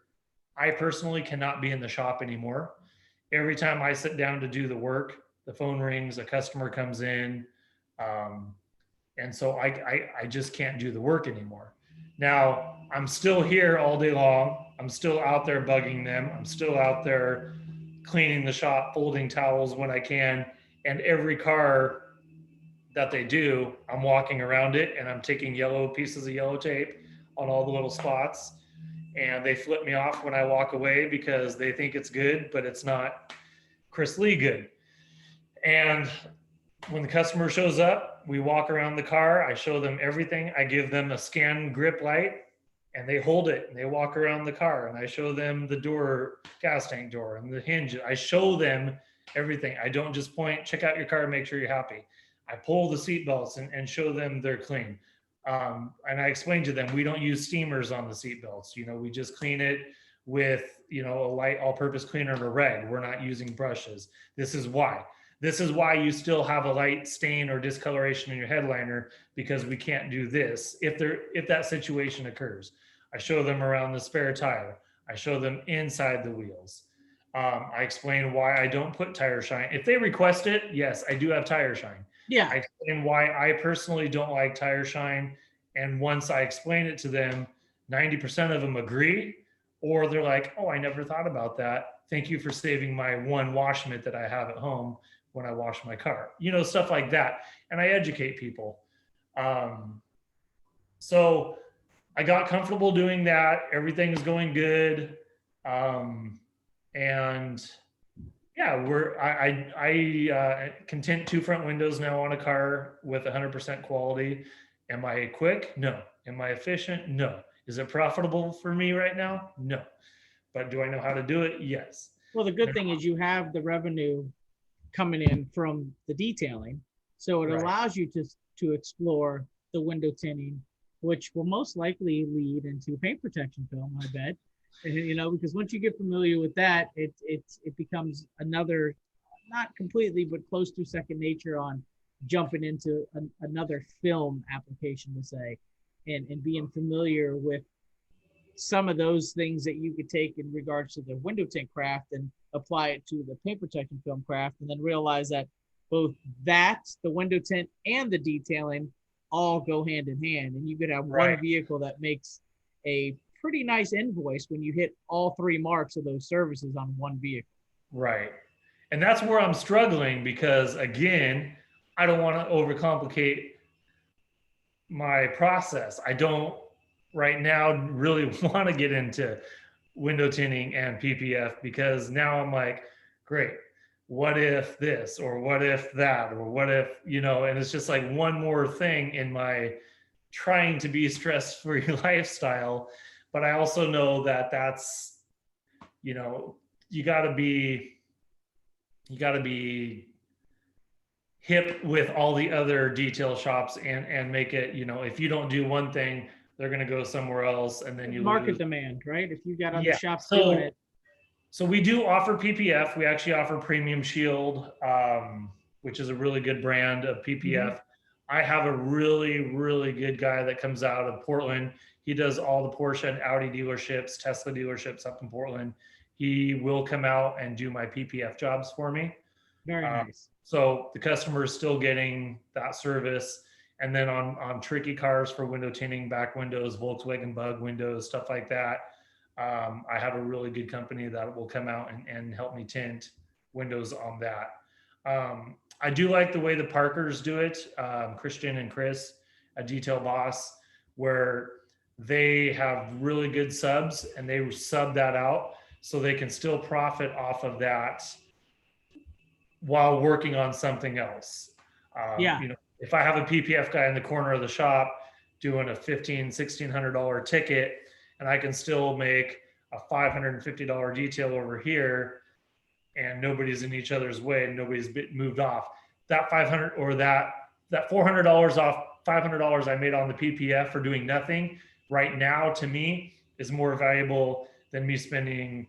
I personally cannot be in the shop anymore. Every time I sit down to do the work, the phone rings, a customer comes in. And so I just can't do the work anymore. Now, I'm still here all day long. I'm still out there bugging them. I'm still out there cleaning the shop, folding towels when I can. And every car that they do, I'm walking around it and I'm taking pieces of yellow tape on all the little spots. And they flip me off when I walk away because they think it's good, but it's not Chris Lee good. And when the customer shows up, we walk around the car. I show them everything. I give them a scan grip light and they hold it and they walk around the car, and I show them the door, gas tank door and the hinge. I show them everything. I don't just point, check out your car, make sure you're happy. I pull the seat belts and show them they're clean. And I explained to them, we don't use steamers on the seat belts. We just clean it with, a light all-purpose cleaner and a rag. We're not using brushes. This is why you still have a light stain or discoloration in your headliner, because we can't do this if that situation occurs. I show them around the spare tire. I show them inside the wheels. I explain why I don't put tire shine. If they request it, yes, I do have tire shine. Yeah. I explain why I personally don't like tire shine. And once I explain it to them, 90% of them agree, or they're like, oh, I never thought about that. Thank you for saving my one wash mitt that I have at home when I wash my car, stuff like that. And I educate people. So I got comfortable doing that. Everything is going good. And yeah, I can tint 2 front windows now on a car with 100% quality. Am I quick? No. Am I efficient? No. Is it profitable for me right now? No. But do I know how to do it? Yes. Well, the good thing is you have the revenue coming in from the detailing, so it allows you to explore the window tinting, which will most likely lead into paint protection film, I bet. Because once you get familiar with that, it becomes another, not completely, but close to second nature on jumping into another film application to say, and being familiar with some of those things that you could take in regards to the window tint craft and apply it to the paint protection film craft, and then realize that both that, the window tint, and the detailing all go hand in hand. And you could have one vehicle that makes a pretty nice invoice when you hit all three marks of those services on one vehicle. Right. And that's where I'm struggling because, again, I don't want to overcomplicate my process. I don't right now really want to get into window tinting and PPF because now I'm like, great, what if this or what if that or what if, and it's just like one more thing in my trying to be stress-free lifestyle. But I also know that that's, you got to be hip with all the other detail shops and make it, if you don't do one thing, they're going to go somewhere else and then you market lose. demand, right? If you got other shops doing it. So we do offer PPF. We actually offer Premium Shield, which is a really good brand of PPF. Mm-hmm. I have a really, really good guy that comes out of Portland. He does all the Porsche and Audi dealerships, Tesla dealerships up in Portland. He will come out and do my PPF jobs for me. Very nice. So the customer is still getting that service. And then on tricky cars for window tinting, back windows, Volkswagen Bug windows, stuff like that, I have a really good company that will come out and help me tint windows on that. I do like the way the Parkers do it, Christian and Chris, a Detail Boss, where they have really good subs and they sub that out so they can still profit off of that while working on something else. If I have a PPF guy in the corner of the shop doing a $1,500–$1,600 ticket, and I can still make a $550 detail over here, and nobody's in each other's way, and nobody's moved off. That $500 or that $400 off $500 I made on the PPF for doing nothing right now to me is more valuable than me spending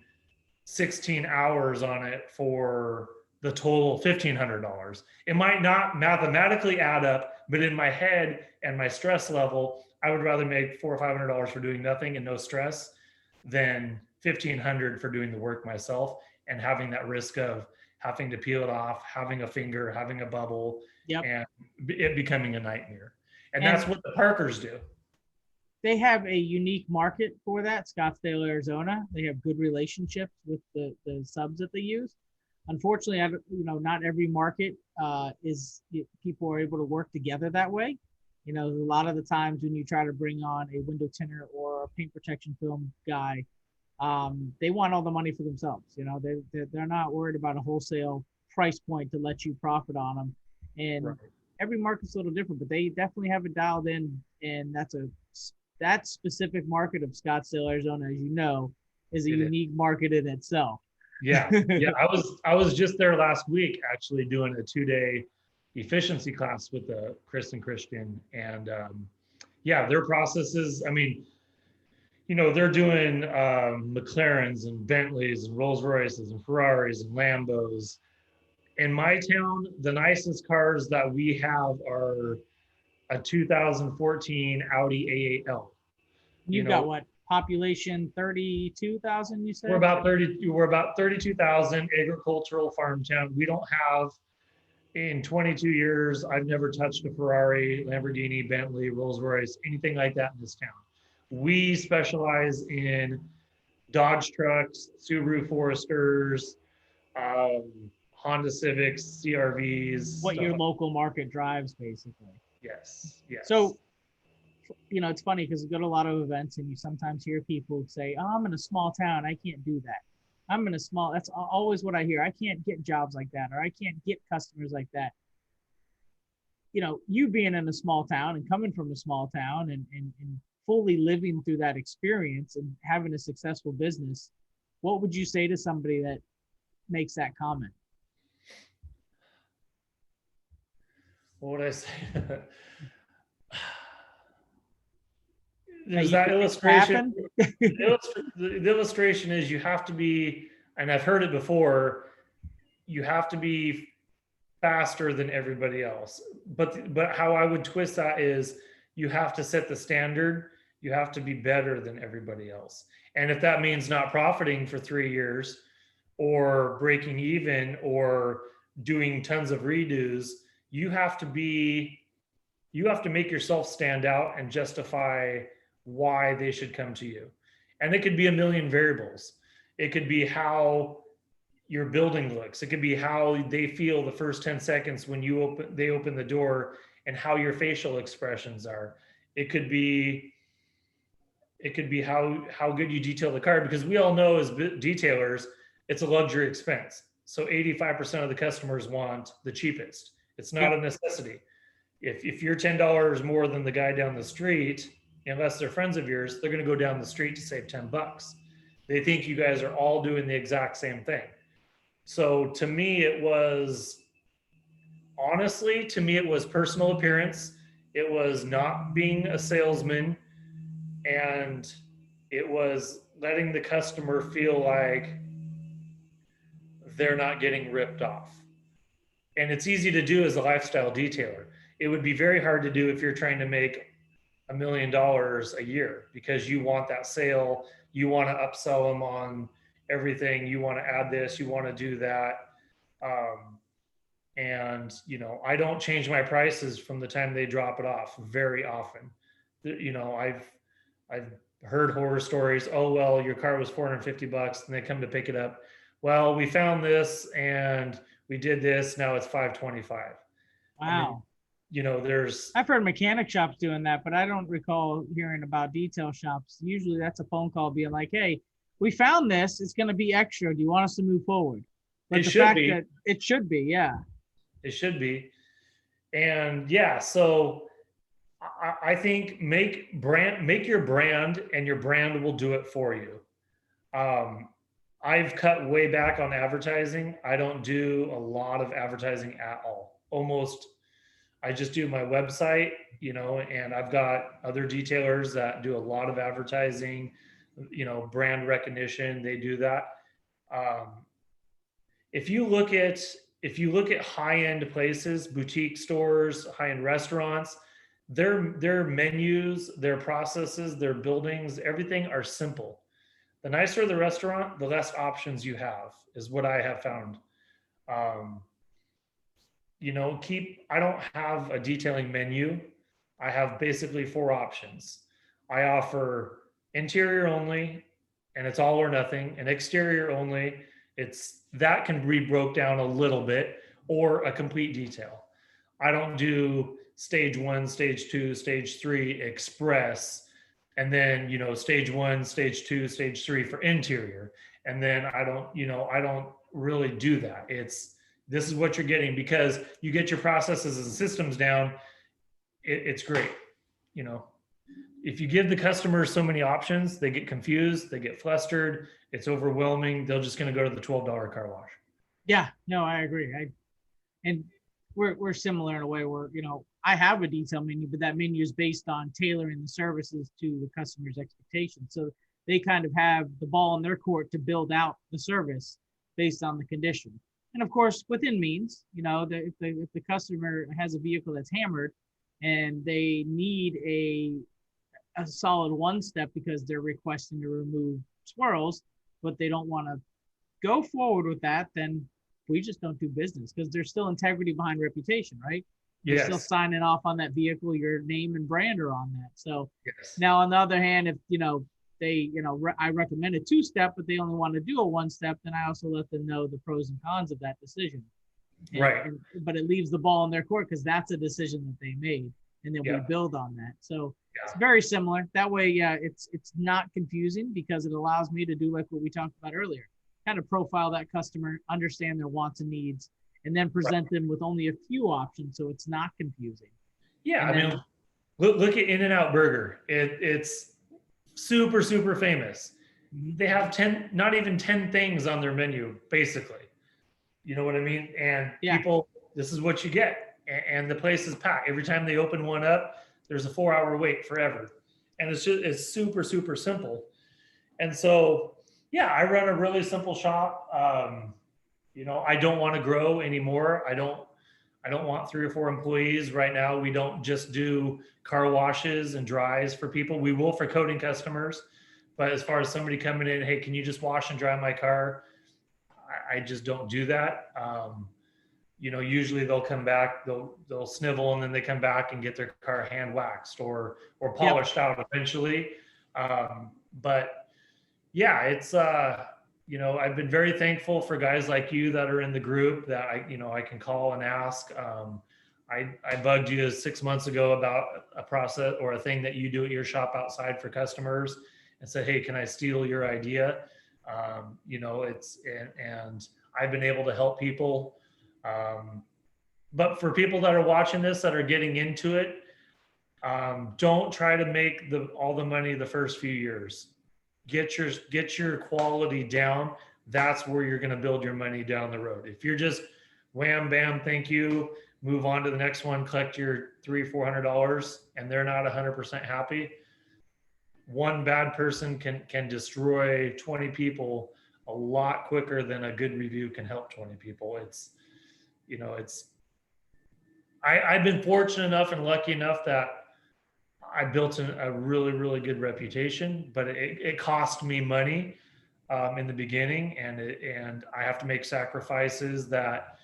16 hours on it for the total $1,500. It might not mathematically add up, but in my head and my stress level, I would rather make $400 or $500 for doing nothing and no stress than $1,500 for doing the work myself and having that risk of having to peel it off, having a finger, having a bubble, and it becoming a nightmare. And that's what the Parkers do. They have a unique market for that, Scottsdale, Arizona. They have good relationships with the subs that they use. Unfortunately, not every market people are able to work together that way. A lot of the times when you try to bring on a window tinter or a paint protection film guy, they want all the money for themselves. They're not worried about a wholesale price point to let you profit on them. And every market's a little different, but they definitely have it dialed in. And that specific market of Scottsdale, Arizona, as you know, is a unique market in itself. Yeah. I was just there last week, actually doing a 2-day efficiency class with Chris and Christian, and their processes. I mean, they're doing McLarens and Bentleys and Rolls Royces and Ferraris and Lambos. In my town, the nicest cars that we have are a 2014 Audi A8L. You've got what? Population 32,000, you said? We're about 32,000 agricultural farm town. We don't have, in 22 years, I've never touched a Ferrari, Lamborghini, Bentley, Rolls Royce, anything like that in this town. We specialize in Dodge trucks, Subaru Foresters, Honda Civics, CRVs. What your local market drives, basically. Yes. So, it's funny because you go to a lot of events and you sometimes hear people say, "Oh, I'm in a small town. I can't do that. That's always what I hear. I can't get jobs like that, or I can't get customers like that." You being in a small town and coming from a small town and fully living through that experience and having a successful business, what would you say to somebody that makes that comment? What would I say? there's you that can make illustration. happen. The illustration is you have to be, and I've heard it before, you have to be faster than everybody else. But how I would twist that is you have to set the standard. You have to be better than everybody else. And if that means not profiting for 3 years or breaking even or doing tons of redos, you have to make yourself stand out and justify why they should come to you. And it could be a million variables. It could be how your building looks. It could be how they feel the first 10 seconds when they open the door and how your facial expressions are. It could be how good you detail the car, because we all know as detailers, it's a luxury expense. So 85% of the customers want the cheapest. It's not a necessity. If you're $10 more than the guy down the street, unless they're friends of yours, they're going to go down the street to save $10. They think you guys are all doing the exact same thing. So to me, it was personal appearance. It was not being a salesman, and it was letting the customer feel like they're not getting ripped off. And it's easy to do as a lifestyle detailer. It would be very hard to do if you're trying to make $1 million a year, because you want that sale. You want to upsell them on everything. You want to add this, you want to do that. And, I don't change my prices from the time they drop it off very often. I've heard horror stories. Oh, well, your car was $450 and they come to pick it up. Well, we found this and we did this. Now it's $525. Wow. I mean, I've heard mechanic shops doing that, but I don't recall hearing about detail shops. Usually that's a phone call being like, hey, we found this, it's going to be extra. Do you want us to move forward? But the fact that it should be, yeah. It should be. And yeah, so I think make your brand, and your brand will do it for you. I've cut way back on advertising. I don't do a lot of advertising at all. I just do my website, and I've got other detailers that do a lot of advertising, brand recognition. They do that. If you look at high-end places, boutique stores, high-end restaurants, their menus, their processes, their buildings, everything are simple. The nicer the restaurant, the less options you have, is what I have found. I don't have a detailing menu. I have basically 4 options. I offer interior only, and it's all or nothing, and exterior only. That can be broke down a little bit, or a complete detail. I don't do stage 1, stage 2, stage 3 express, and then, stage 1, stage 2, stage 3 for interior. And then I don't really do that. This is what you're getting, because you get your processes and systems down. It's great. If you give the customer so many options, they get confused, they get flustered, it's overwhelming. They're just going to go to the $12 car wash. Yeah, no, I agree. And we're similar in a way where, I have a detail menu, but that menu is based on tailoring the services to the customer's expectations. So they kind of have the ball in their court to build out the service based on the condition. And of course, within means, if the customer has a vehicle that's hammered and they need a solid 1-step because they're requesting to remove swirls, but they don't want to go forward with that, then we just don't do business, because there's still integrity behind reputation, right? You're still signing off on that vehicle, your name and brand are on that. So now on the other hand, if, I recommend a 2-step, but they only want to do a 1-step, then I also let them know the pros and cons of that decision. But it leaves the ball in their court, because that's a decision that they made, and then we build on that. So it's very similar. That way, it's not confusing, because it allows me to do like what we talked about earlier, kind of profile that customer, understand their wants and needs, and then present them with only a few options, so it's not confusing. Yeah, mean, look at In-N-Out Burger. It's super, super famous. They have not even 10 things on their menu, basically. You know what I mean? And people, this is what you get. And the place is packed. Every time they open one up, there's a 4-hour wait forever. and it's super, super simple. And so, yeah, I run a really simple shop. I don't want to grow anymore. I don't want 3 or 4 employees right now. We don't just do car washes and dries for people. We will for coating customers, but as far as somebody coming in, hey, can you just wash and dry my car? I just don't do that. Usually they'll come back, they'll snivel, and then they come back and get their car hand waxed or Yep. polished out eventually. But yeah, it's I've been very thankful for guys like you that are in the group that I can call and ask. I bugged you 6 months ago about a process or a thing that you do at your shop outside for customers, and said, hey, can I steal your idea? And I've been able to help people. But for people that are watching this that are getting into it, don't try to make all the money the first few years. Get your quality down. That's where you're going to build your money down the road. If you're just wham bam, thank you, move on to the next one, collect your $300-400, and they're not 100% happy, one bad person can destroy 20 people a lot quicker than a good review can help 20 people. I've been fortunate enough and lucky enough that I built a really, really good reputation, but it cost me money in the beginning, and I have to make sacrifices that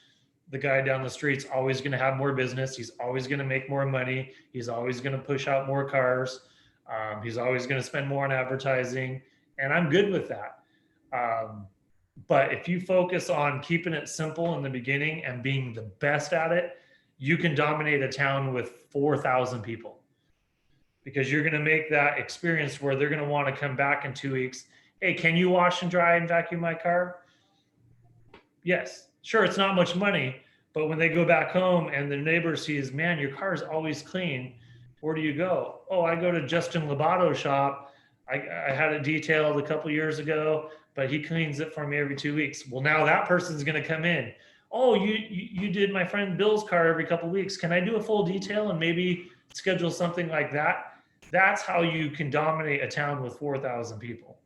the guy down the street's always going to have more business. He's always going to make more money. He's always going to push out more cars. He's always going to spend more on advertising, and I'm good with that. But if you focus on keeping it simple in the beginning and being the best at it, you can dominate a town with 4,000 people, because you're going to make that experience where they're going to want to come back in 2 weeks. Hey, can you wash and dry and vacuum my car? Yes. Sure, it's not much money, but when they go back home and the neighbor sees, man, your car is always clean, where do you go? Oh, I go to Justin Labato's shop. I had it detailed a couple years ago, but he cleans it for me every 2 weeks. Well, now that person's going to come in. Oh, you did my friend Bill's car every couple of weeks. Can I do a full detail and maybe schedule something like that? That's how you can dominate a town with 4,000 people.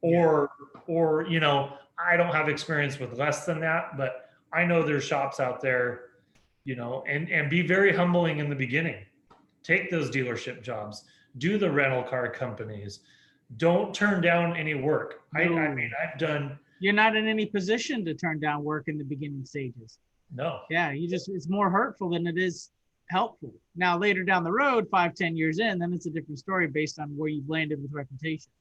Or I don't have experience with less than that, but I know there's shops out there, and be very humbling in the beginning. Take those dealership jobs, do the rental car companies. Don't turn down any work. No. I mean, I've done. You're not in any position to turn down work in the beginning stages. No. Yeah, it's more hurtful than it is helpful. Now, later down the road, 5-10 years in, then it's a different story based on where you've landed with reputation.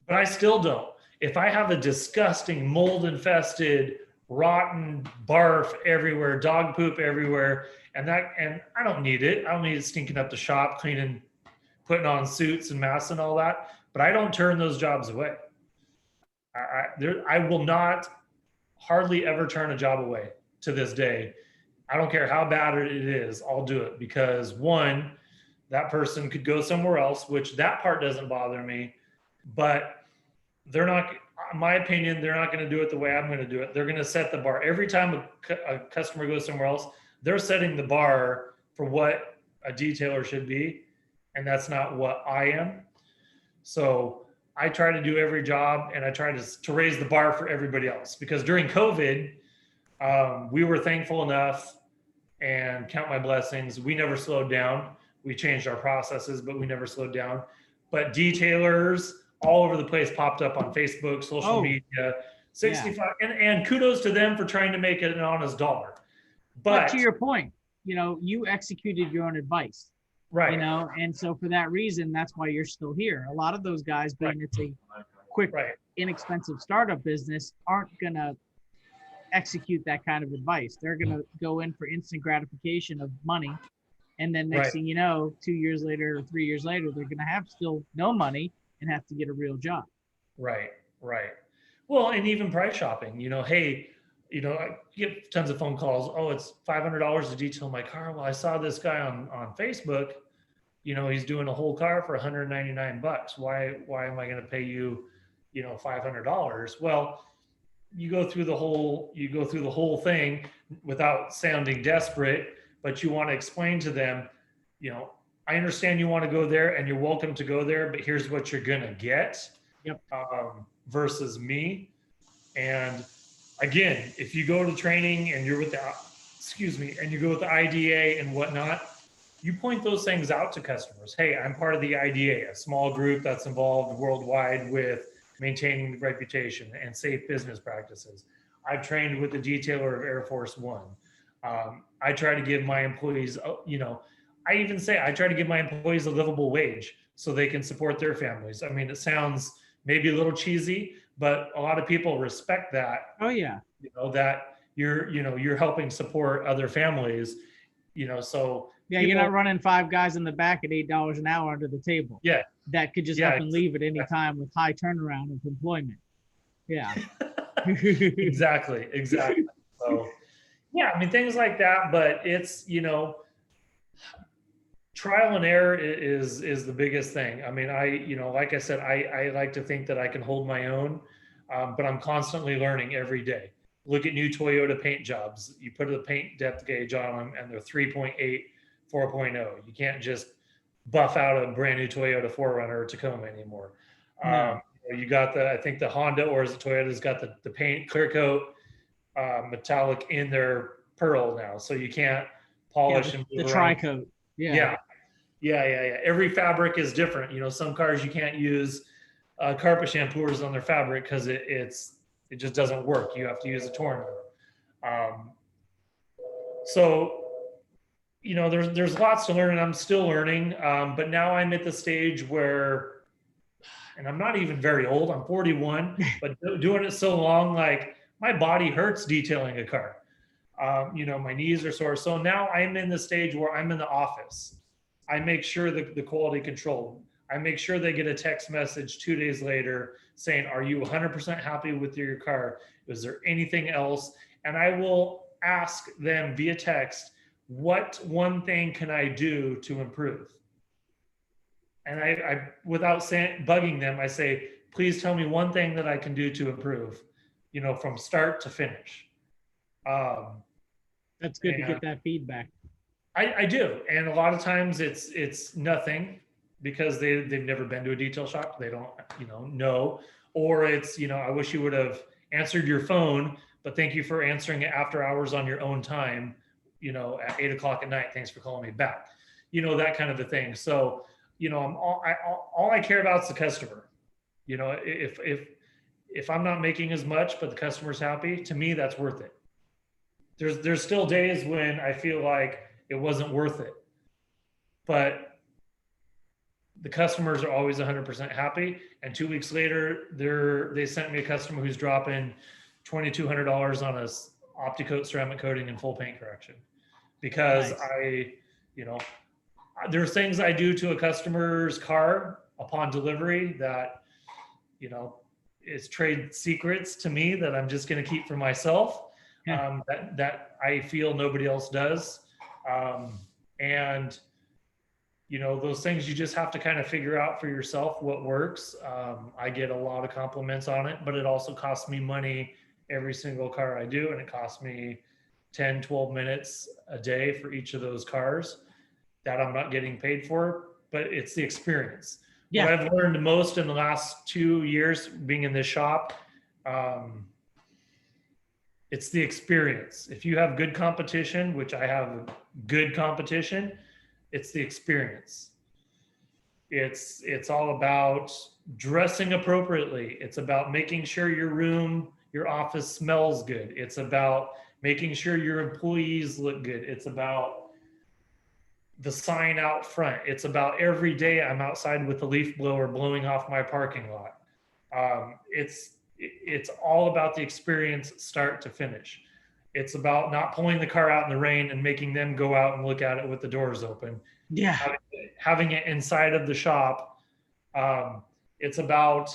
But I still don't. If I have a disgusting mold infested, rotten barf everywhere, dog poop everywhere, and I don't need it. I don't need it stinking up the shop, cleaning, putting on suits and masks and all that. But I don't turn those jobs away. I will not hardly ever turn a job away to this day. I don't care how bad it is, I'll do it, because one, that person could go somewhere else, which that part doesn't bother me, but they're not, in my opinion, they're not going to do it the way I'm going to do it. They're going to set the bar. Every time a customer goes somewhere else, they're setting the bar for what a detailer should be, and that's not what I am. So I try to do every job, and I try to raise the bar for everybody else, because during COVID, we were thankful enough, and count my blessings, we never slowed down. We changed our processes, but we never slowed down. But detailers all over the place popped up on Facebook, social media, 65, and kudos to them for trying to make it an honest dollar. But to your point, you executed your own advice. Right. And so for that reason, that's why you're still here. A lot of those guys, being it's a quick, inexpensive startup business, aren't going to execute that kind of advice. They're going to go in for instant gratification of money. And then next thing you know, 2 years later or 3 years later, they're going to have still no money and have to get a real job. Right. Well, and even price shopping, hey, I get tons of phone calls. Oh, it's $500 to detail my car. Well, I saw this guy on Facebook, he's doing a whole car for $199. Why am I going to pay you, $500? Well, you go through the whole thing without sounding desperate, but you want to explain to them, I understand you want to go there and you're welcome to go there, but here's what you're going to get, Yep. versus me. And again, if you go to training and you're with the, excuse me, and you go with the IDA and whatnot, you point those things out to customers. Hey, I'm part of the IDA, a small group that's involved worldwide with maintaining reputation and safe business practices. I've trained with the detailer of Air Force One. I try to give my employees, I even say I try to give my employees a livable wage so they can support their families. I mean, it sounds maybe a little cheesy, but a lot of people respect that. Oh yeah. That you're helping support other families. So Yeah, people, you're not running 5 guys in the back at $8 an hour under the table. yeah, That could just up and leave at any time with high turnaround of employment. Yeah. exactly. So yeah, I mean, things like that, but it's, trial and error is the biggest thing. I mean, like I said, I like to think that I can hold my own, but I'm constantly learning every day. Look at new Toyota paint jobs. You put a paint depth gauge on them and they're 3.8, 4.0. You can't just buff out a brand new Toyota 4Runner or Tacoma anymore. No. You got I think the Honda or is it Toyota's got the paint clear coat metallic in their pearl now. So you can't polish and the move around. tri-coat. Yeah. Every fabric is different. Some cars you can't use carpet shampooers on their fabric because it just doesn't work. You have to use a torn one. So there's lots to learn, and I'm still learning. But now I'm at the stage where, and I'm not even very old. I'm 41, but doing it so long, like my body hurts detailing a car. My knees are sore. So now I'm in the stage where I'm in the office. I make sure the quality control. I make sure they get a text message 2 days later saying, are you 100% happy with your car? Is there anything else? And I will ask them via text, what one thing can I do to improve? And I without bugging them, I say, please tell me one thing that I can do to improve, from start to finish. That's good to get that feedback. I do. And a lot of times it's nothing because they've never been to a detail shop. They don't, know. Or it's, I wish you would have answered your phone, but thank you for answering it after hours on your own time, at 8:00 at night. Thanks for calling me back. That kind of a thing. So, all I care about is the customer. If I'm not making as much, but the customer's happy, to me, that's worth it. There's still days when I feel like it wasn't worth it, but the customers are always 100% happy. And 2 weeks later, they sent me a customer who's dropping $2,200 on a OptiCoat ceramic coating and full paint correction because nice. There's things I do to a customer's car upon delivery that, is trade secrets to me that I'm just going to keep for myself. That I feel nobody else does. And those things you just have to kind of figure out for yourself what works. I get a lot of compliments on it, but it also costs me money every single car I do. And it costs me 10, 12 minutes a day for each of those cars that I'm not getting paid for, but it's the experience. Yeah. What I've learned most in the last 2 years being in this shop, it's the experience. If you have good competition, which I have good competition, it's the experience. It's all about dressing appropriately. It's about making sure your office smells good. It's about making sure your employees look good. It's about the sign out front. It's about every day I'm outside with the leaf blower blowing off my parking lot. It's all about the experience start to finish. It's about not pulling the car out in the rain and making them go out and look at it with the doors open. Yeah. Having it inside of the shop. It's about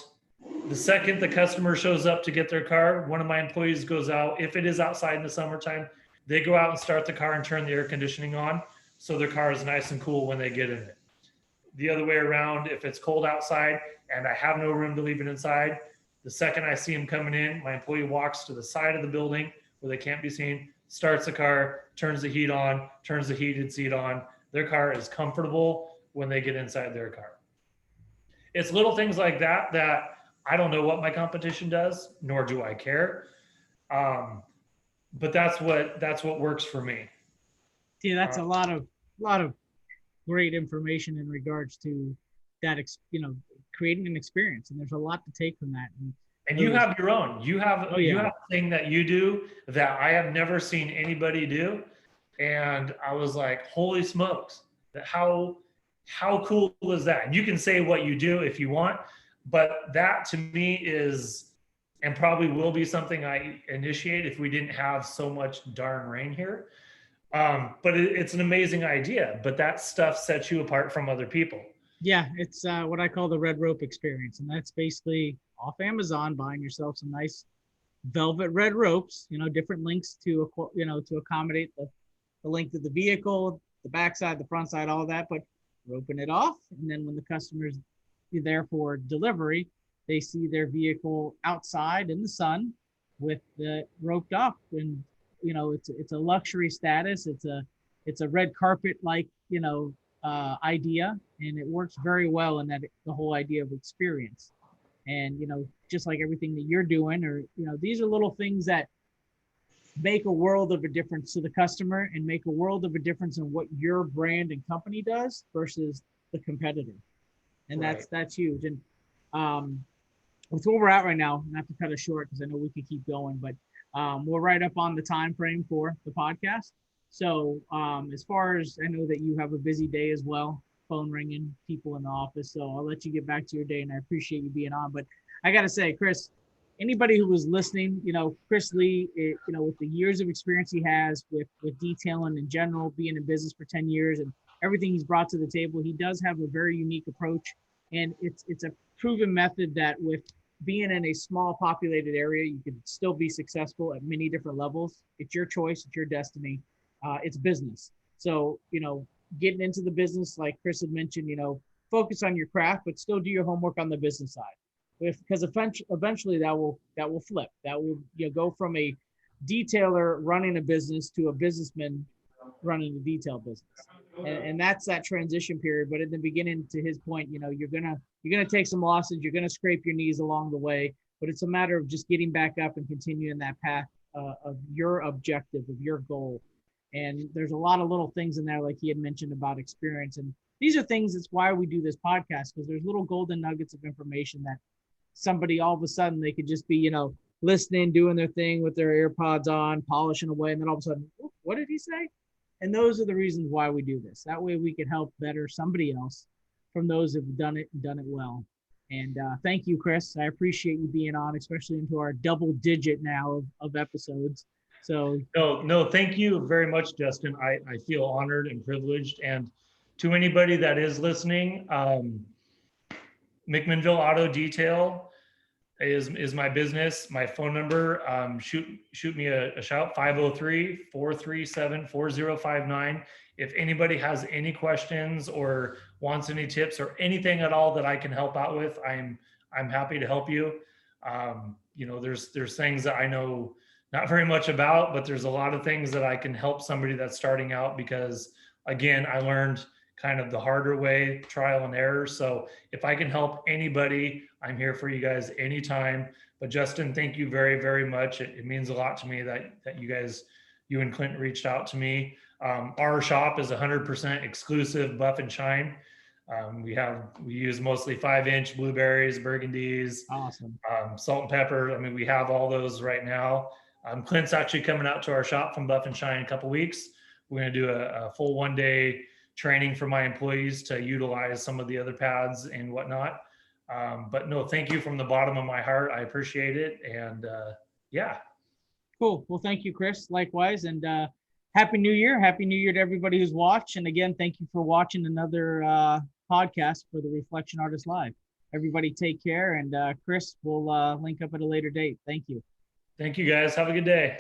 the second the customer shows up to get their car, one of my employees goes out. If it is outside in the summertime, they go out and start the car and turn the air conditioning on so their car is nice and cool when they get in it. The other way around, if it's cold outside and I have no room to leave it inside, the second I see them coming in, my employee walks to the side of the building where they can't be seen, starts the car, turns the heat on, turns the heated seat on. Their car is comfortable. when they get inside their car. It's little things like that that I don't know what my competition does, nor do I care. But that's what works for me. Yeah, that's a lot of great information in regards to that, creating an experience. And there's a lot to take from that. And you have your own. You have Oh, yeah. you have a thing that you do that I have never seen anybody do. And I was like, holy smokes, how cool is that? And you can say what you do if you want, but that to me is, and probably will be, something I initiate if we didn't have so much darn rain here. But it's an amazing idea, but that stuff sets you apart from other people. Yeah, it's what I call the red rope experience. And that's basically off Amazon, buying yourself some nice velvet red ropes, different links to, to accommodate the length of the vehicle, the backside, the front side, all that, but roping it off. And then when the customer's there for delivery, they see their vehicle outside in the sun with the roped off. And, it's a luxury status. It's a red carpet like, idea, and it works very well in that the whole idea of experience. And, just like everything that you're doing, or, these are little things that make a world of a difference to the customer and make a world of a difference in what your brand and company does versus the competitor. And Right. that's huge. And with where we're at right now, not to cut it short because I know we could keep going, but we're right up on the time frame for the podcast. So as far as, I know that you have a busy day as well, phone ringing, people in the office. So I'll let you get back to your day, and I appreciate you being on. But I got to say, Chris, anybody who was listening, Chris Lee, with the years of experience he has with detailing in general, being in business for 10 years and everything he's brought to the table, he does have a very unique approach. And it's a proven method that with being in a small populated area, you can still be successful at many different levels. It's your choice, it's your destiny. It's business. So, getting into the business, like Chris had mentioned, focus on your craft, but still do your homework on the business side. Because eventually that will flip. That will go from a detailer running a business to a businessman running a detail business. And that's that transition period. But at the beginning, to his point, you're gonna take some losses, you're gonna scrape your knees along the way, but it's a matter of just getting back up and continuing that path of your objective, of your goal. And there's a lot of little things in there, like he had mentioned about experience. And these are things, it's why we do this podcast, because there's little golden nuggets of information that somebody, all of a sudden, they could just be, listening, doing their thing with their AirPods on, polishing away. And then all of a sudden, what did he say? And those are the reasons why we do this. That way we can help better somebody else from those who've done it well. And thank you, Chris. I appreciate you being on, especially into our double digit now of episodes. So no, thank you very much, Justin. I feel honored and privileged. And to anybody that is listening, McMinnville Auto Detail is my business. My phone number, shoot me a shout, 503-437-4059. If anybody has any questions or wants any tips or anything at all that I can help out with, I'm happy to help you. There's things that I know not very much about, but there's a lot of things that I can help somebody that's starting out, because again, I learned kind of the harder way, trial and error. So if I can help anybody, I'm here for you guys anytime. But Justin, thank you very, very much. It means a lot to me that you and Clint reached out to me. Our shop is 100% exclusive buff and shine. We use mostly 5-inch blueberries, burgundies, awesome. Salt and pepper. I mean, we have all those right now. Clint's actually coming out to our shop from Buff and Shine in a couple weeks. We're going to do a full 1-day training for my employees to utilize some of the other pads and whatnot. But no, thank you from the bottom of my heart. I appreciate it. And yeah. Cool. Well, thank you, Chris. Likewise. And Happy New Year. Happy New Year to everybody who's watched. And again, thank you for watching another podcast for the Reflection Artist Live. Everybody take care. And Chris, we'll link up at a later date. Thank you. Thank you, guys. Have a good day.